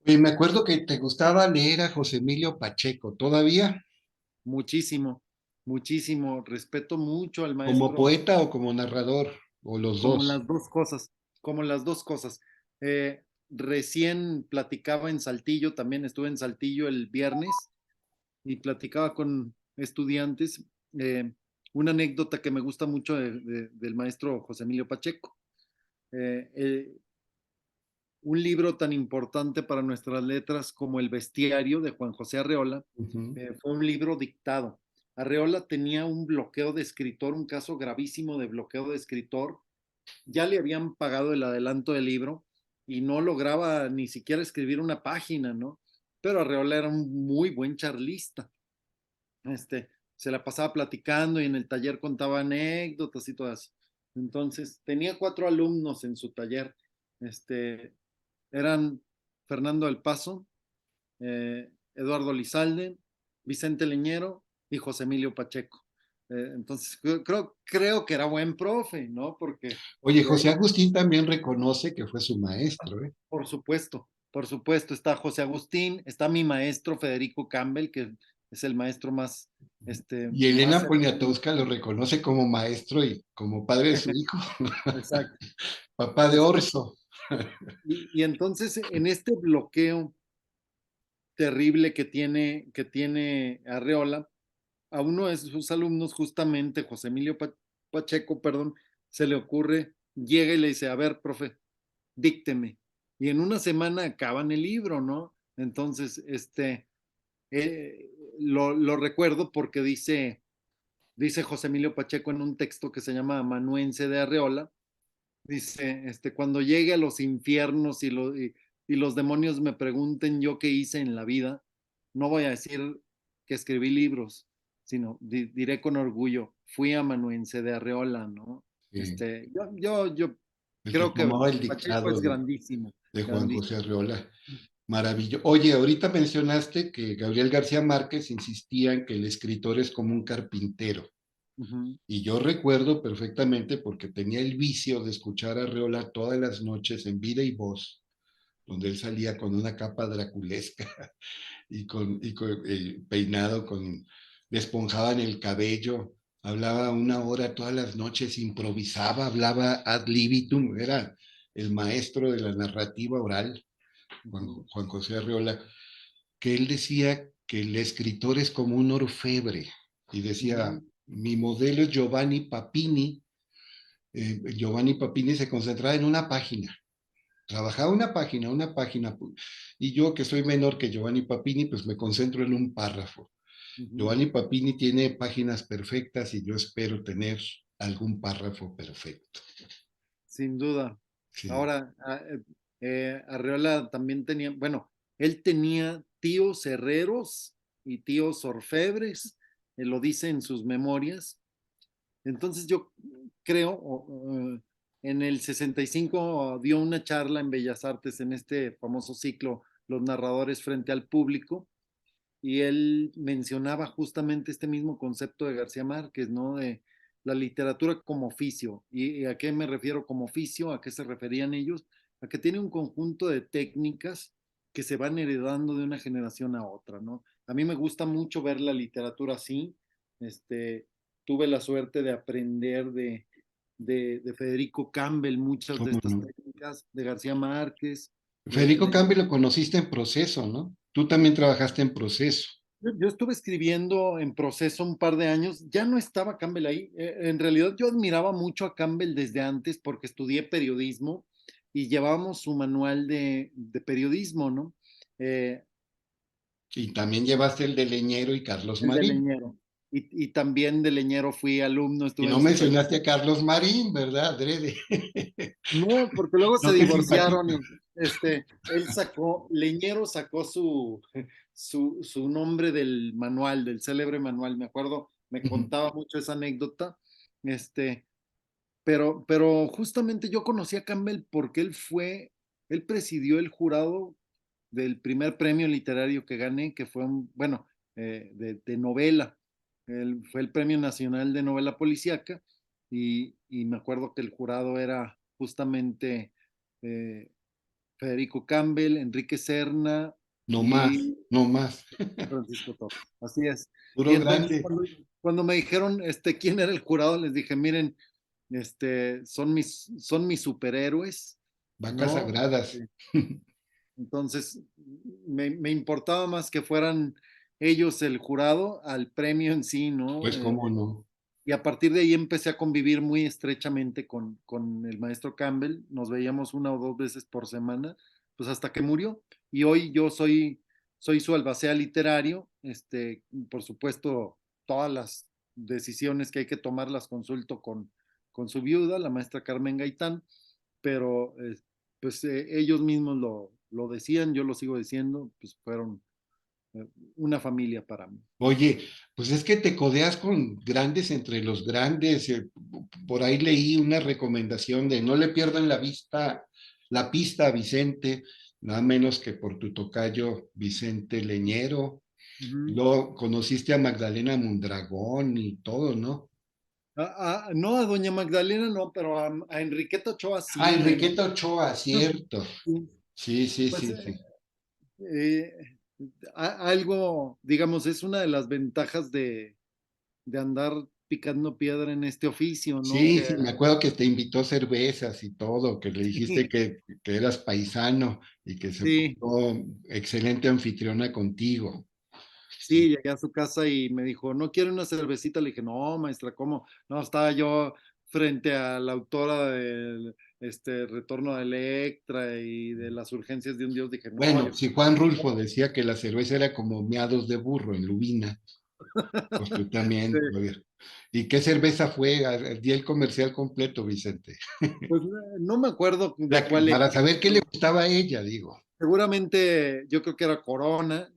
Y me acuerdo que te gustaba leer a José Emilio Pacheco, ¿todavía? Muchísimo, muchísimo. Respeto mucho al ¿Como maestro, poeta o como narrador? ¿O los como dos? las dos cosas, como las dos cosas. Recién platicaba en Saltillo, también estuve en Saltillo el viernes y platicaba con estudiantes, una anécdota que me gusta mucho del maestro José Emilio Pacheco. Eh, eh, un libro tan importante para nuestras letras como El Bestiario de Juan José Arreola, Ujú. fue un libro dictado. Arreola tenía un bloqueo de escritor, un caso gravísimo de bloqueo de escritor. Ya le habían pagado el adelanto del libro y no lograba ni siquiera escribir una página, ¿no? Pero Arreola era un muy buen charlista. Se la pasaba platicando y en el taller contaba anécdotas y todo eso. Entonces, tenía 4 alumnos en su taller. Eran Fernando del Paso, Eduardo Lizalde, Vicente Leñero y José Emilio Pacheco. Entonces, creo que era buen profe, ¿no? Porque Oye, de José ahí, Agustín también reconoce que fue su maestro, ¿eh? por supuesto, está José Agustín, está mi maestro Federico Campbell, que es el maestro Y más Elena cercano. Poniatowska lo reconoce como maestro y como padre de su hijo, Exacto. papá de Exacto. Orso. Y entonces en este bloqueo terrible que tiene Arreola, a uno de sus alumnos, justamente José Emilio Pacheco, perdón, se le ocurre, llega y le dice, a ver, profe, dícteme. Y en una semana acaban el libro, ¿no? Entonces, lo recuerdo porque dice José Emilio Pacheco en un texto que se llama Amanuense de Arreola. Dice, cuando llegue a los infiernos y los demonios me pregunten yo qué hice en la vida, no voy a decir que escribí libros, sino diré con orgullo, fui amanuense de Arreola, ¿no? Sí, Yo el que creo que tomaba el Pacheco dictado es grandísimo, de Juan José grandísimo. Arreola. Maravilloso. Oye, ahorita mencionaste que Gabriel García Márquez insistía en que el escritor es como un carpintero. Ujú, Y yo recuerdo perfectamente porque tenía el vicio de escuchar a Arreola todas las noches en Vida y Voz, donde él salía con una capa draculesca y peinado, le esponjaban el cabello, hablaba una hora todas las noches, improvisaba, hablaba ad libitum, era el maestro de la narrativa oral, ujú, Juan José Arreola, que él decía que el escritor es como un orfebre, y decía, ujú, mi modelo es Giovanni Papini. Giovanni Papini se concentraba en una página, trabajaba una página, y yo que soy menor que Giovanni Papini, pues me concentro en un párrafo. ujú. Giovanni Papini tiene páginas perfectas y yo espero tener algún párrafo perfecto. Sin duda. Sí. Ahora, Arreola también tenía, bueno, él tenía tíos herreros y tíos orfebres, lo dice en sus memorias. Entonces yo creo, en el 65 dio una charla en Bellas Artes en este famoso ciclo, Los narradores frente al público, y él mencionaba justamente este mismo concepto de García Márquez, ¿no? De la literatura como oficio. ¿Y a qué me refiero como oficio? ¿A qué se referían ellos? A que tiene un conjunto de técnicas que se van heredando de una generación a otra, ¿no? A mí me gusta mucho ver la literatura así. Este, tuve la suerte de aprender de Federico Campbell muchas de ¿Cómo estas no? técnicas, de García Márquez, Federico de Campbell lo conociste en Proceso, ¿no? Tú también trabajaste en Proceso. yo estuve escribiendo en Proceso un par de años, ya no estaba Campbell ahí. En realidad yo admiraba mucho a Campbell desde antes porque estudié periodismo y llevábamos su manual de periodismo, ¿no? Eh, Y también llevaste el de Leñero y Carlos el de Marín. Leñero. Y también de Leñero fui alumno, Y estuve no en su taller. mencionaste a Carlos Marín, ¿verdad, Adrede? No, porque luego se No te divorciaron simpatiza. y él sacó, Leñero sacó su nombre del manual, del célebre manual, me acuerdo, me Ujú. contaba mucho esa anécdota, este, pero justamente yo conocí a Campbell porque él presidió el jurado del primer premio literario que gané, que fue bueno, de novela. Fue el Premio Nacional de Novela Policíaca y me acuerdo que el jurado era justamente eh, Federico Campbell, Enrique Serna No más, y no más. Francisco Torres. Así es. Y Puro entonces grande. cuando me dijeron quién era el jurado, les dije, miren, son mis superhéroes, Vacas ¿no? sagradas. Entonces, me importaba más que fueran ellos el jurado al premio en sí, ¿no? Pues cómo no. Y a partir de ahí empecé a convivir muy estrechamente con el maestro Campbell. Nos veíamos una o dos veces por semana, pues hasta que murió. Y hoy yo soy su albacea literario. Por supuesto, todas las decisiones que hay que tomar las consulto con su viuda, la maestra Carmen Gaitán, pero pues ellos mismos lo decían, yo lo sigo diciendo, pues fueron eh, una familia para mí. Oye, pues es que te codeas con grandes entre los grandes. Por ahí leí una recomendación de no le pierdan la pista a Vicente, nada menos que por tu tocayo Vicente Leñero. Ujú. Luego conociste a Magdalena Mondragón y todo, ¿no? No, a doña Magdalena no, pero a Enriqueta Ochoa Ah, sí. Enriqueta Ochoa, cierto. Sí, Sí, sí, pues sí, sí. eh, algo, digamos, es una de las ventajas de andar picando piedra en este oficio, ¿no? Sí, sí, me acuerdo que te invitó cervezas y todo, que le dijiste Sí, que eras paisano y que se sí, portó excelente anfitriona contigo. Sí. sí, llegué a su casa y me dijo, ¿no quiere una cervecita? Le dije, no, maestra, ¿cómo? No, estaba yo frente a la autora del Retorno de Electra y de Las Urgencias de un Dios. Dije, no, Bueno, yo. si Juan Rulfo decía que la cerveza era como miados de burro en Lubina, pues tú Sí, también. Oye. ¿Y qué cerveza fue? Di el comercial completo, Vicente. pues no me acuerdo de cuál era, Para saber qué le pero gustaba a ella, digo. seguramente yo creo que era Corona,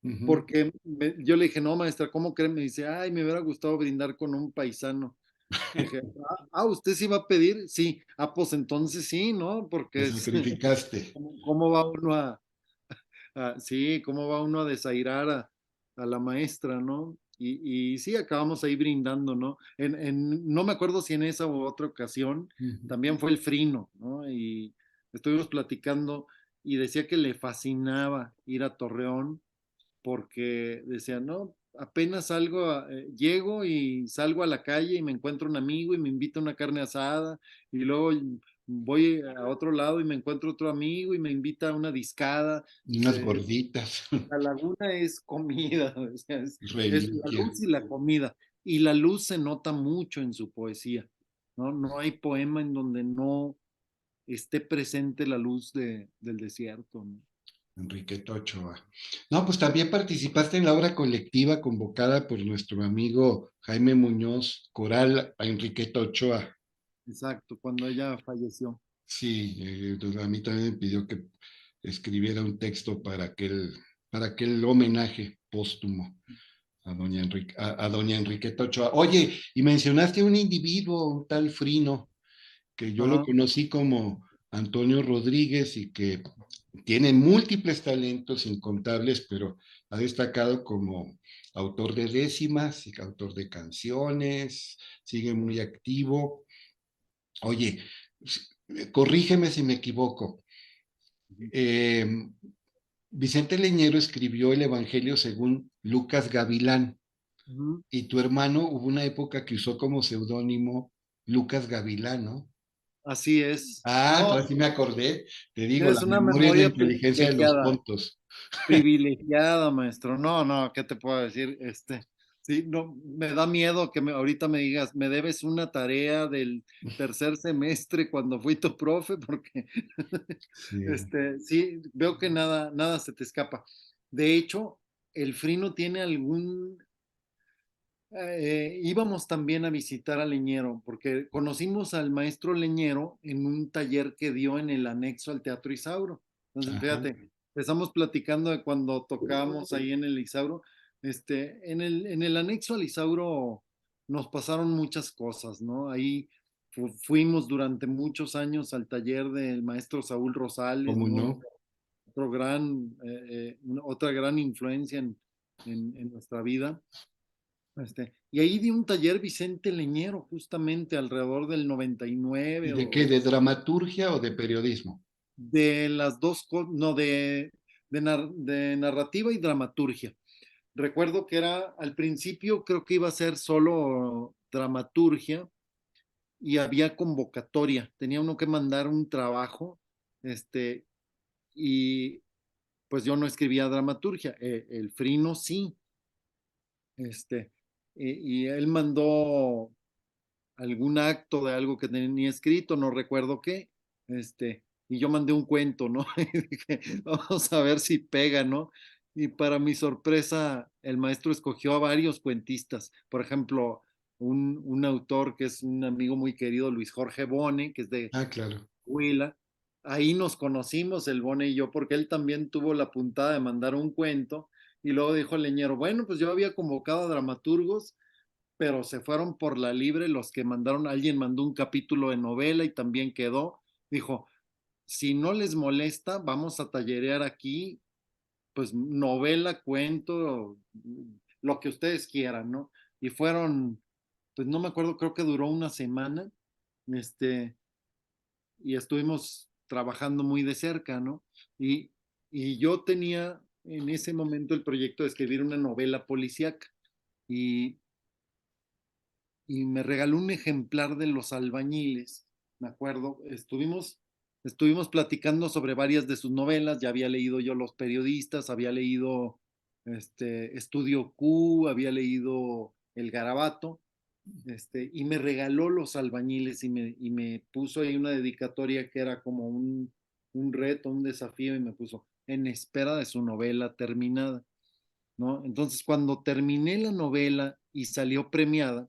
Ujú. porque yo le dije, no, maestra, ¿cómo cree? Me dice, ay, me hubiera gustado brindar con un paisano. Dije, ¿usted sí va a pedir? Sí. Pues entonces sí, ¿no? Te Porque sacrificaste. ¿cómo va uno sí, cómo va uno a desairar a la maestra, ¿no? Y sí, acabamos ahí brindando, ¿no? No me acuerdo si en esa u otra ocasión Ujú. también fue el Frino, ¿no? Y estuvimos platicando y decía que le fascinaba ir a Torreón porque decía, no, apenas salgo, llego y salgo a la calle y me encuentro un amigo y me invita a una carne asada y luego voy a otro lado y me encuentro otro amigo y me invita a una discada. Unas Dice, gorditas, la laguna es comida, o sea, es la reliquia. luz y la comida. Y la luz se nota mucho en su poesía, ¿no? No hay poema en donde no esté presente la luz del desierto, ¿no? Enriqueta Ochoa. No, pues también participaste en la obra colectiva convocada por nuestro amigo Jaime Muñoz, Coral a Enriqueta Ochoa. Exacto, cuando ella falleció. Sí, a mí también me pidió que escribiera un texto para aquel homenaje póstumo a doña Enriqueta Ochoa. Oye, y mencionaste un individuo, un tal Frino, que yo lo Ajá. conocí como Antonio Rodríguez y que tiene múltiples talentos incontables, pero ha destacado como autor de décimas y autor de canciones, sigue muy activo. Oye, corrígeme si me equivoco. Eh, Vicente Leñero escribió el Evangelio según Lucas Gavilán Ujú. y tu hermano hubo una época que usó como seudónimo Lucas Gavilán, ¿no? Así es. Ah, No, entonces sí me acordé. Te digo, la tienes una memoria es la memoria inteligencia de los privilegiada. tontos. Privilegiada, maestro. No, no, ¿qué te puedo decir? Sí, no, me da miedo que ahorita me digas, me debes una tarea del tercer semestre cuando fui tu profe, porque Sí. sí, veo que nada se te escapa. De hecho, el Frino tiene íbamos también a visitar a Leñero, porque conocimos al maestro Leñero en un taller que dio en el anexo al Teatro Isauro. Entonces, Ajá. fíjate, empezamos platicando de cuando tocábamos ahí en el Isauro. En el anexo al Isauro nos pasaron muchas cosas, ¿no? Ahí fuimos durante muchos años al taller del maestro Saúl Rosales, ¿Cómo ¿no? no? Otra gran influencia en nuestra vida. Y ahí di un taller Vicente Leñero, justamente alrededor del ¿Y 99 de qué? ¿De dramaturgia o de periodismo? de las dos cosas, no, de narrativa y dramaturgia. Recuerdo que era, al principio creo que iba a ser solo dramaturgia y había convocatoria, tenía uno que mandar un trabajo, y pues yo no escribía dramaturgia, el Frino sí, y él mandó algún acto de algo que tenía escrito, no recuerdo qué, y yo mandé un cuento, ¿no? Y dije, vamos a ver si pega, ¿no? Y para mi sorpresa, el maestro escogió a varios cuentistas, por ejemplo, un autor que es un amigo muy querido, Luis Jorge Bone, que es de Ah, claro. Huila. Ahí nos conocimos, el Bone y yo, porque él también tuvo la puntada de mandar un cuento, y luego dijo el Leñero, bueno, pues yo había convocado a dramaturgos, pero se fueron por la libre los que mandaron, alguien mandó un capítulo de novela y también quedó, dijo, si no les molesta, vamos a tallerear aquí, pues novela, cuento, lo que ustedes quieran, ¿no? Y fueron, pues no me acuerdo, creo que duró una semana, este, y estuvimos trabajando muy de cerca, ¿no? Y, y yo tenía en ese momento el proyecto de escribir una novela policíaca, y y me regaló un ejemplar de Los Albañiles, me acuerdo, estuvimos platicando sobre varias de sus novelas, ya había leído yo Los Periodistas, había leído Estudio Q, había leído El Garabato, y me regaló Los Albañiles y me puso ahí una dedicatoria que era como un reto, un desafío, y me puso en espera de su novela terminada, ¿no? Entonces, cuando terminé la novela y salió premiada,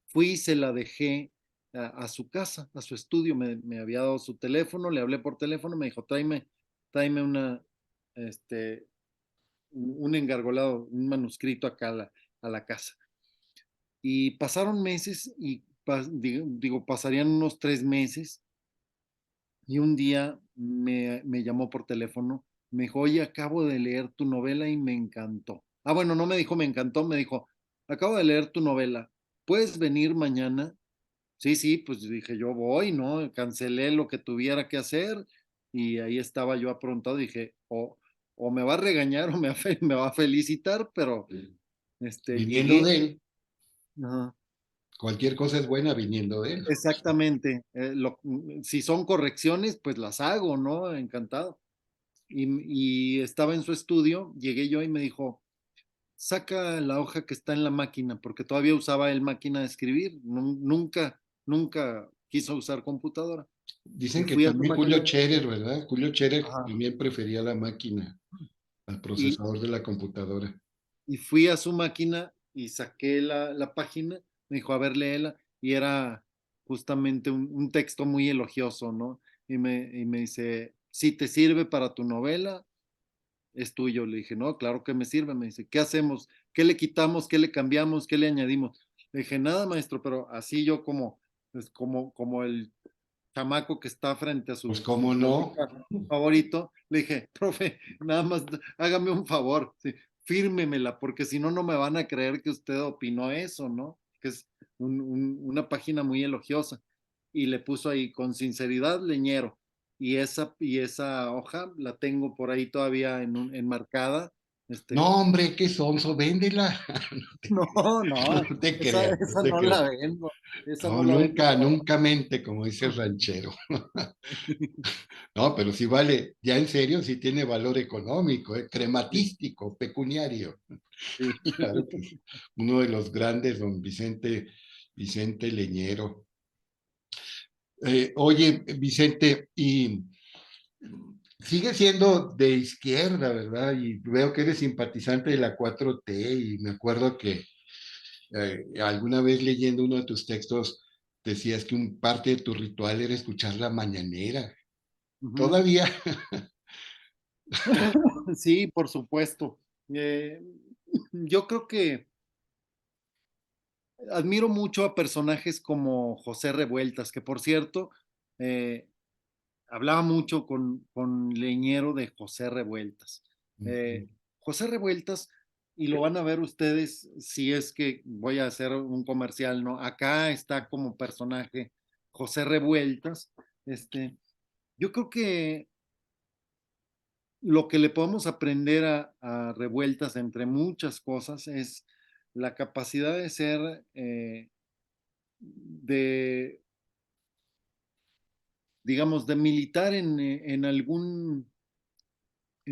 fui y se la dejé a su casa, a su estudio, me había dado su teléfono, le hablé por teléfono, me dijo, tráeme este, un engargolado, un manuscrito acá a la casa. Y pasaron meses y digo, pasarían unos 3 meses y un día me llamó por teléfono, me dijo, oye, acabo de leer tu novela y me encantó. Ah, bueno, no me dijo me encantó, me dijo, acabo de leer tu novela, ¿puedes venir mañana? Sí, sí, pues dije, yo voy, ¿no? Cancelé lo que tuviera que hacer y ahí estaba yo aprontado. Dije, o me va a regañar o me va a felicitar, pero Viniendo llegué. de él, Ajá, cualquier cosa es buena viniendo de él. exactamente. Si son correcciones, pues las hago, ¿no? Encantado. Y estaba en su estudio, llegué yo y me dijo, saca la hoja que está en la máquina, porque todavía usaba él máquina de escribir, nunca quiso usar computadora. Y Dicen que fui a su también Julio máquina Scherer, ¿verdad? Julio Scherer ajá, también prefería la máquina al y, procesador de la computadora. y fui a su máquina y saqué la página, me dijo, a ver, léela, y era justamente un texto muy elogioso, ¿no? Y me dice, si te sirve para tu novela, es tuyo. Le dije, no, claro que me sirve. Me dice, ¿qué hacemos? ¿Qué le quitamos? ¿Qué le cambiamos? ¿Qué le añadimos? Le dije, nada, maestro, pero así yo pues como el chamaco que está frente a Pues su cómo no, poeta favorito, le dije, profe, nada más hágame un favor, sí, fírmemela, porque si no, no me van a creer que usted opinó eso, ¿no? Que es una página muy elogiosa. Y le puso ahí, con sinceridad, Leñero. y esa hoja la tengo por ahí todavía enmarcada. No, hombre, qué sonso, véndela. No, no, No te esa, creas, no esa te no creas. la vendo, esa No, no la vendo nunca, por nunca mente, como dice el ranchero. No, pero sí vale, ya en serio, sí tiene valor económico, sí, crematístico, pecuniario. sí. Claro que sí. Uno de los grandes, don Vicente Leñero. Oye, Vicente, y sigue siendo de izquierda, ¿verdad? Y veo que eres simpatizante de la 4T y me acuerdo que alguna vez leyendo uno de tus textos decías que un parte de tu ritual era escuchar la mañanera. Ujú. Todavía, Sí, por supuesto. Eh, yo creo que admiro mucho a personajes como José Revueltas, que por cierto, eh, hablaba mucho con Leñero de José Revueltas. Eh, José Revueltas, y lo van a ver ustedes si es que voy a hacer un comercial, ¿no? Acá está como personaje José Revueltas. Yo creo que lo que le podemos aprender a Revueltas, entre muchas cosas, es la capacidad de ser, de, digamos, de militar en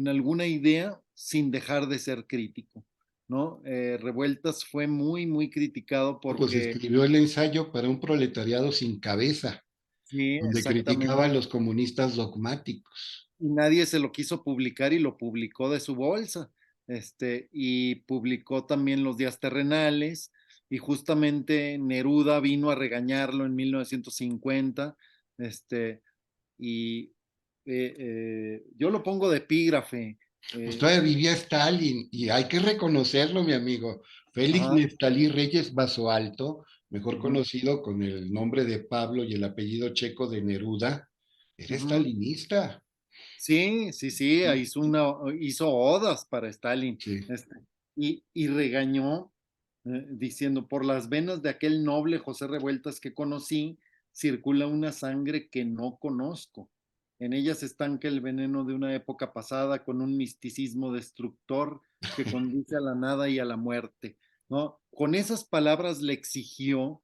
alguna idea sin dejar de ser crítico, ¿no? Revueltas fue muy, muy criticado pues porque, escribió el ensayo para un proletariado sin cabeza, sí, donde criticaba a exactamente, los comunistas dogmáticos. y nadie se lo quiso publicar y lo publicó de su bolsa, y publicó también Los días terrenales, y justamente Neruda vino a regañarlo en 1950, y yo lo pongo de epígrafe. Pues eh, todavía vivía Stalin y hay que reconocerlo, mi amigo. Félix ajá, Neftalí Reyes Basoalto, mejor ujú, conocido con el nombre de Pablo y el apellido checo de Neruda, era ujú. stalinista. Sí, sí, sí, hizo odas para Stalin, Sí. y regañó, diciendo, por las venas de aquel noble José Revueltas que conocí, circula una sangre que no conozco. En ella se estanca el veneno de una época pasada con un misticismo destructor que conduce a la nada y a la muerte, ¿no? Con esas palabras le exigió,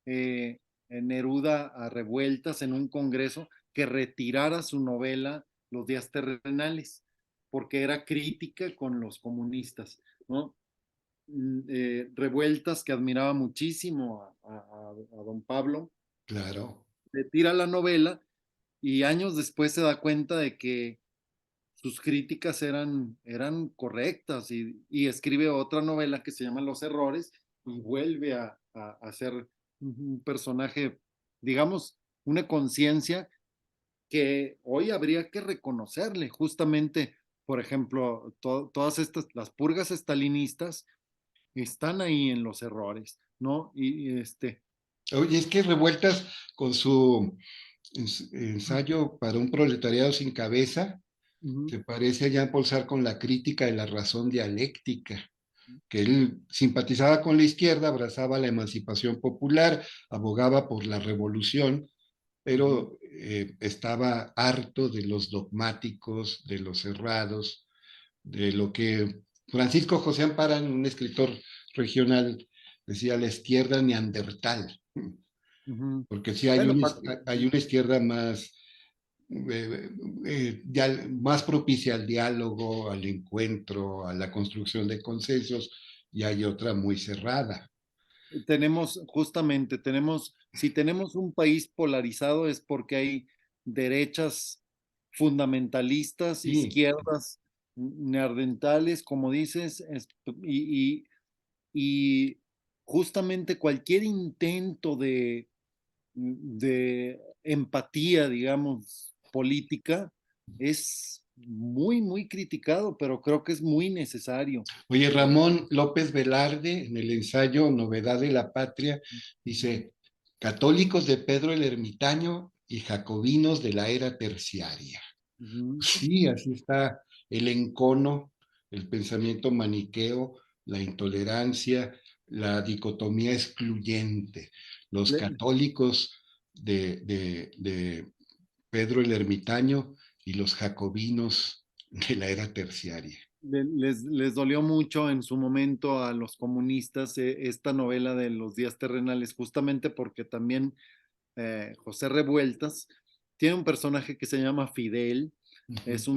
eh, Neruda a Revueltas en un congreso que retirara su novela Los días terrenales, porque era crítica con los comunistas, ¿no? Revueltas, que admiraba muchísimo a don Pablo, Claro. le tira la novela y años después se da cuenta de que sus críticas eran correctas, y escribe otra novela que se llama Los Errores y vuelve a ser un personaje, digamos, una conciencia que hoy habría que reconocerle. Justamente, por ejemplo, todas estas, las purgas estalinistas están ahí en Los Errores, ¿no? Oye, es que Revueltas con su ensayo para un proletariado sin cabeza Ujú, se parece a Jean-Paul Sartre con la crítica de la razón dialéctica, que él simpatizaba con la izquierda, abrazaba la emancipación popular, abogaba por la revolución, ujú, pero estaba harto de los dogmáticos, de los cerrados, de lo que Francisco José Amparo, un escritor regional, decía la izquierda neandertal, ujú. porque sí Bueno, hay una izquierda más, más propicia al diálogo, al encuentro, a la construcción de consensos, y hay otra muy cerrada. si tenemos un país polarizado es porque hay derechas fundamentalistas, Sí. izquierdas neandertales, como dices, y justamente cualquier intento de empatía, digamos, política, es muy, muy criticado, pero creo que es muy necesario. Oye, Eh, Ramón López Velarde, en el ensayo Novedad de la Patria, dice, católicos de Pedro el Ermitaño y jacobinos de la era terciaria. ujú, Sí, así está el encono, el pensamiento maniqueo, la intolerancia, la dicotomía excluyente. Los le- católicos de Pedro el Ermitaño y los jacobinos de la era terciaria. Les dolió mucho en su momento a los comunistas esta novela de los días terrenales, justamente porque también José Revueltas tiene un personaje que se llama Fidel. Ujú. Es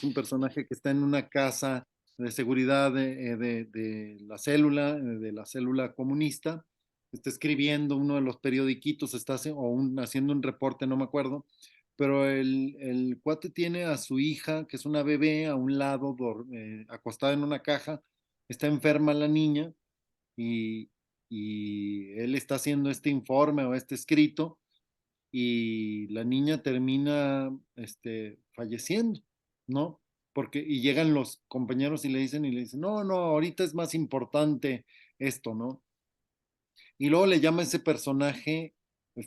un personaje que está en una casa de seguridad de la célula comunista. Está escribiendo uno de los periodiquitos, haciendo un reporte, no me acuerdo, pero el cuate tiene a su hija, que es una bebé, a un lado, acostada en una caja. Está enferma la niña y, y él está haciendo este informe o este escrito y la niña termina falleciendo, ¿no? Y llegan los compañeros y le dicen, no, no, ahorita es más importante esto, ¿no? Y luego le llama ese personaje,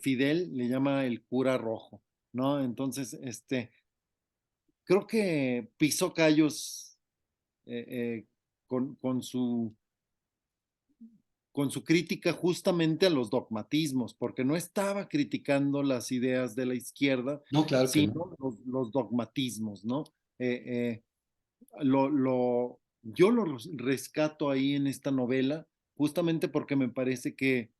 Fidel, le llama el cura rojo, ¿no? Entonces, creo que pisó callos eh, eh, con con su crítica justamente a los dogmatismos, porque no estaba criticando las ideas de la izquierda, No, claro que no. sino los dogmatismos, ¿no? Eh, yo lo rescato ahí en esta novela, justamente porque me parece que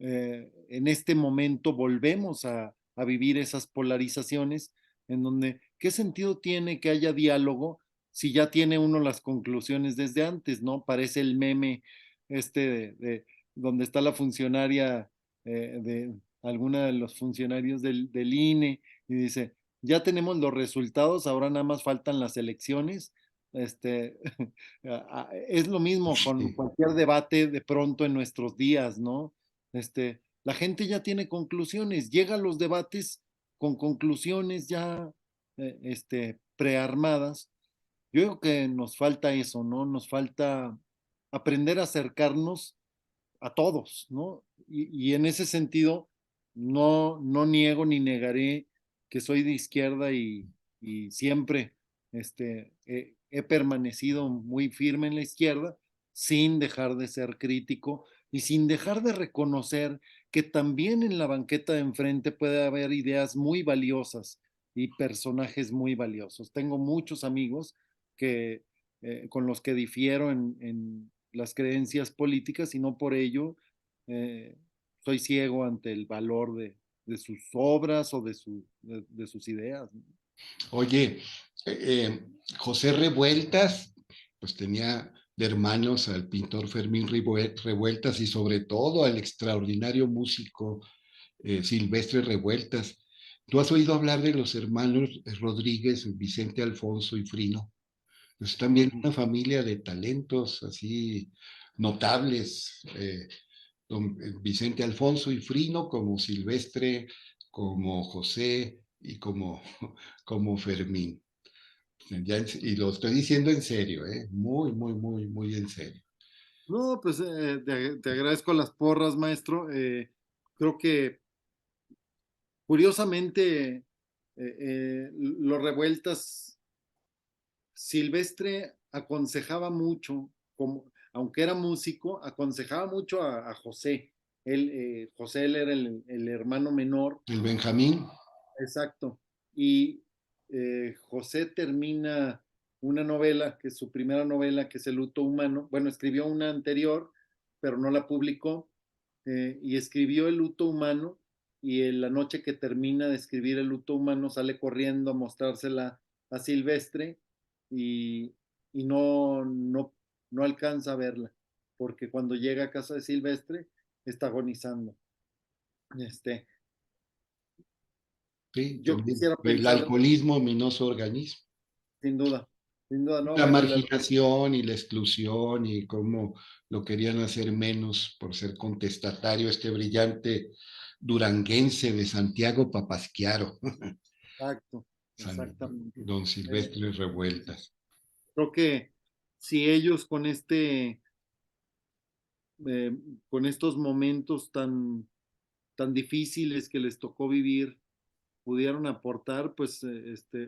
en este momento volvemos a vivir esas polarizaciones en donde, ¿qué sentido tiene que haya diálogo si ya tiene uno las conclusiones desde antes, ¿no? Parece el meme de donde está la funcionaria de alguna de los funcionarios del INE y dice, ya tenemos los resultados, ahora nada más faltan las elecciones. Este, es lo mismo con Sí. cualquier debate de pronto en nuestros días, ¿no? La gente ya tiene conclusiones, llega a los debates con conclusiones ya prearmadas. Yo creo que nos falta eso, ¿no? Nos falta aprender a acercarnos a todos, ¿no? Y en ese sentido, no niego ni negaré que soy de izquierda y siempre he permanecido muy firme en la izquierda sin dejar de ser crítico y sin dejar de reconocer que también en la banqueta de enfrente puede haber ideas muy valiosas y personajes muy valiosos. Tengo muchos amigos que, con los que difiero en las creencias políticas y no por ello eh, soy ciego ante el valor de sus obras o de sus ideas, ¿no? Oye, José Revueltas, pues tenía de hermanos al pintor Fermín Revueltas y sobre todo al extraordinario músico Silvestre Revueltas. ¿Tú has oído hablar de los hermanos Rodríguez, Vicente Alfonso y Frino? Pues también Ujú. una familia de talentos así notables, don Vicente Alfonso y Frino, como Silvestre, como José y como, como Fermín. Y lo estoy diciendo en serio, ¿eh? Muy, muy, muy, muy en serio. No, pues te agradezco las porras, maestro. Creo que curiosamente los revueltas Silvestre aconsejaba mucho, como, aunque era músico, aconsejaba mucho a José. Él era el hermano menor. El Benjamín, Exacto. Y José termina una novela, que es su primera novela, que es El luto humano. Bueno, escribió una anterior, pero no la publicó. Y escribió El luto humano. Y en la noche que termina de escribir El luto humano, sale corriendo a mostrársela a Silvestre y, y no alcanza a verla, porque cuando llega a casa de Silvestre, está agonizando. Este, sí, yo también. quisiera El pensar, alcoholismo minó su organismo. sin duda, no, La bueno, marginación y la exclusión y cómo lo querían hacer menos por ser contestatario, este brillante duranguense de Santiago Papasquiaro, exacto, exactamente. don Eh, Silvestre Revueltas. Creo que si ellos con estos momentos tan difíciles que les tocó vivir, pudieron aportar, pues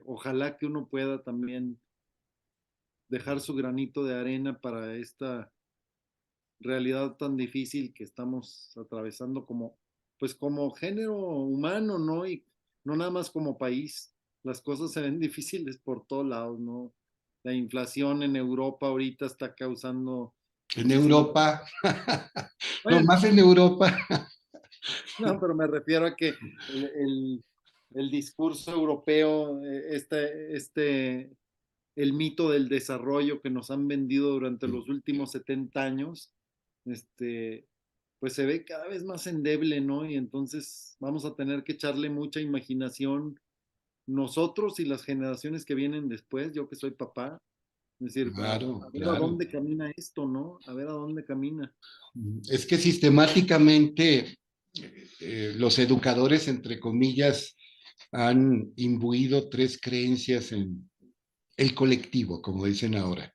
ojalá que uno pueda también dejar su granito de arena para esta realidad tan difícil que estamos atravesando como, pues como género humano, ¿no? no nada más como país, las cosas se ven difíciles por todos lados, ¿no? La inflación en Europa ahorita está causando En muchísimo. Europa, no Bueno, más en Europa. no, pero me refiero a que el discurso europeo, el mito del desarrollo que nos han vendido durante los últimos 70 años, este, pues se ve cada vez más endeble, ¿no? Y entonces vamos a tener que echarle mucha imaginación nosotros y las generaciones que vienen después, yo que soy papá, es decir, Claro, a ver a claro. dónde camina esto, ¿no? A ver a dónde camina. Es que sistemáticamente los educadores, entre comillas, han imbuido tres creencias en el colectivo, como dicen ahora.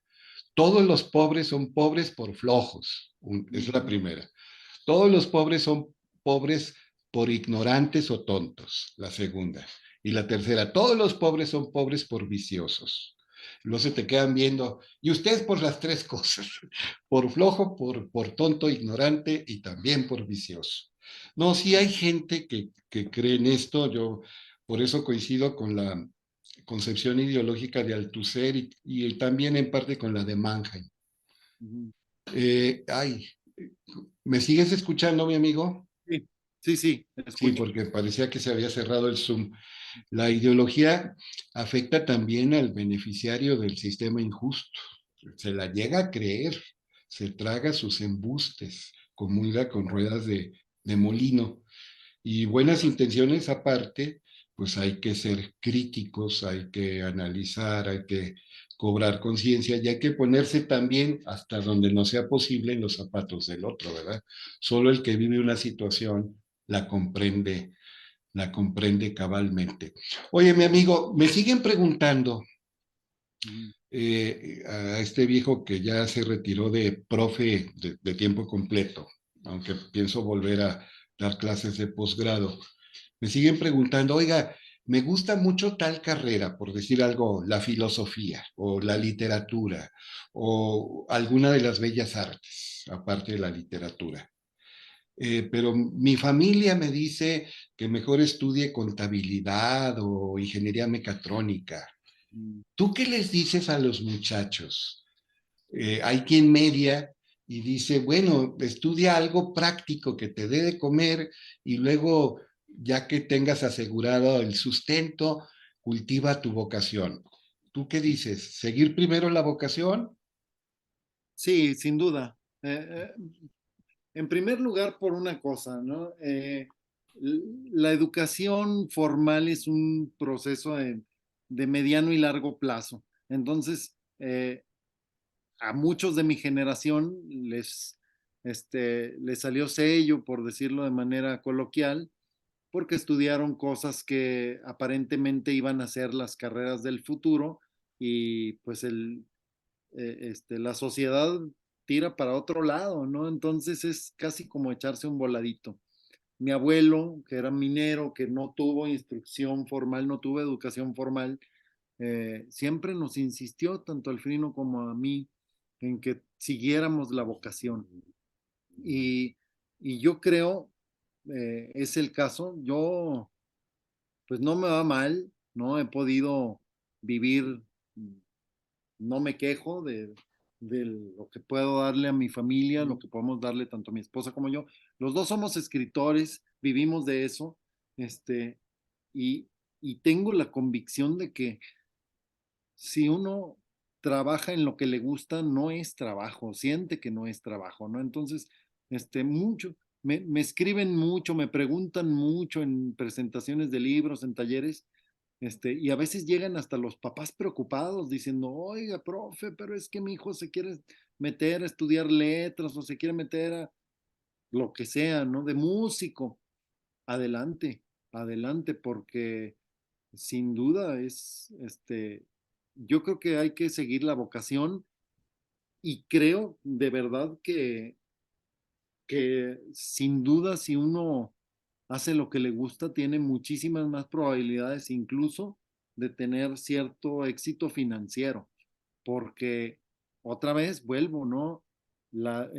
Todos los pobres son pobres por flojos, es la primera. Todos los pobres son pobres por ignorantes o tontos, la segunda. Y la tercera, todos los pobres son pobres por viciosos. Luego se te quedan viendo, y ustedes por las tres cosas, por flojo, por tonto, ignorante y también por vicioso. No, sí hay gente que cree en esto, yo por eso coincido con la concepción ideológica de Althusser y también en parte con la de Mannheim. Ujú. Ay, ¿me sigues escuchando, mi amigo? Sí, sí, sí, Sí, escucho. porque parecía que se había cerrado el Zoom. La ideología afecta también al beneficiario del sistema injusto. Se la llega a creer, se traga sus embustes, comulga con ruedas de molino. Y buenas intenciones aparte, pues hay que ser críticos, hay que analizar, hay que cobrar conciencia y hay que ponerse también hasta donde no sea posible en los zapatos del otro, ¿verdad? Solo el que vive una situación la comprende, la comprende cabalmente. Oye, mi amigo, me siguen preguntando Ujú. a este viejo que ya se retiró de profe de tiempo completo, aunque pienso volver a dar clases de posgrado. Me siguen preguntando, oiga, me gusta mucho tal carrera, por decir algo, la filosofía o la literatura o alguna de las bellas artes, aparte de la literatura. Pero mi familia me dice que mejor estudie contabilidad o ingeniería mecatrónica. Ujú. ¿Tú qué les dices a los muchachos? Hay quien media y dice, bueno, estudia algo práctico que te dé de comer y luego, ya que tengas asegurado el sustento, cultiva tu vocación. ¿Tú qué dices? ¿Seguir primero la vocación? Sí, sin duda. En primer lugar, por una cosa, ¿no? La educación formal es un proceso de mediano y largo plazo. Entonces, a muchos de mi generación les salió sello, por decirlo de manera coloquial, porque estudiaron cosas que aparentemente iban a ser las carreras del futuro y pues la sociedad tira para otro lado, ¿no? Entonces es casi como echarse un voladito. Mi abuelo, que era minero, que no tuvo instrucción formal, no tuvo educación formal, siempre nos insistió, tanto al Frino como a mí, en que siguiéramos la vocación. Y, y yo creo, es el caso, yo pues no me va mal, ¿no? He podido vivir, no me quejo de lo que puedo darle a mi familia, lo que podemos darle tanto a mi esposa como yo. Los dos somos escritores, vivimos de eso, este, y, y tengo la convicción de que si uno trabaja en lo que le gusta, no es trabajo, siente que no es trabajo, ¿no? Entonces, me escriben mucho, me preguntan mucho en presentaciones de libros, en talleres, y a veces llegan hasta los papás preocupados diciendo, oiga, profe, pero es que mi hijo se quiere meter a estudiar letras o se quiere meter a lo que sea, ¿no? De músico. Adelante, adelante, porque sin duda yo creo que hay que seguir la vocación y creo de verdad que sin duda si uno hace lo que le gusta, tiene muchísimas más probabilidades incluso de tener cierto éxito financiero, porque otra vez vuelvo, ¿no? La,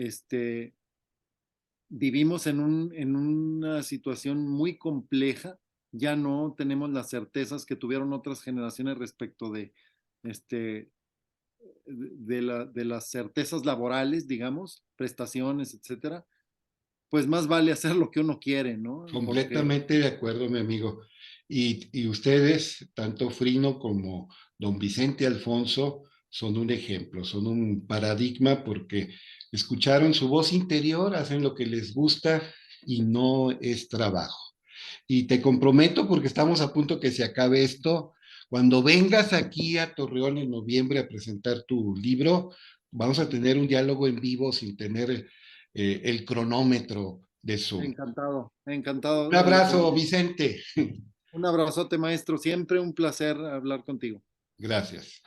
vivimos en una situación muy compleja ya no tenemos las certezas que tuvieron otras generaciones respecto de, este, de las certezas laborales, digamos, prestaciones, etcétera, pues más vale hacer lo que uno quiere, ¿no? Porque Completamente de acuerdo, mi amigo. Y ustedes, tanto Frino como don Vicente Alfonso, son un ejemplo, son un paradigma porque escucharon su voz interior, hacen lo que les gusta y no es trabajo. Y te comprometo porque estamos a punto que se acabe esto. Cuando vengas aquí a Torreón en noviembre a presentar tu libro, vamos a tener un diálogo en vivo sin tener el cronómetro de Zoom. encantado, Un encantado. abrazo, Vicente. Un abrazote, maestro. Siempre un placer hablar contigo. Gracias.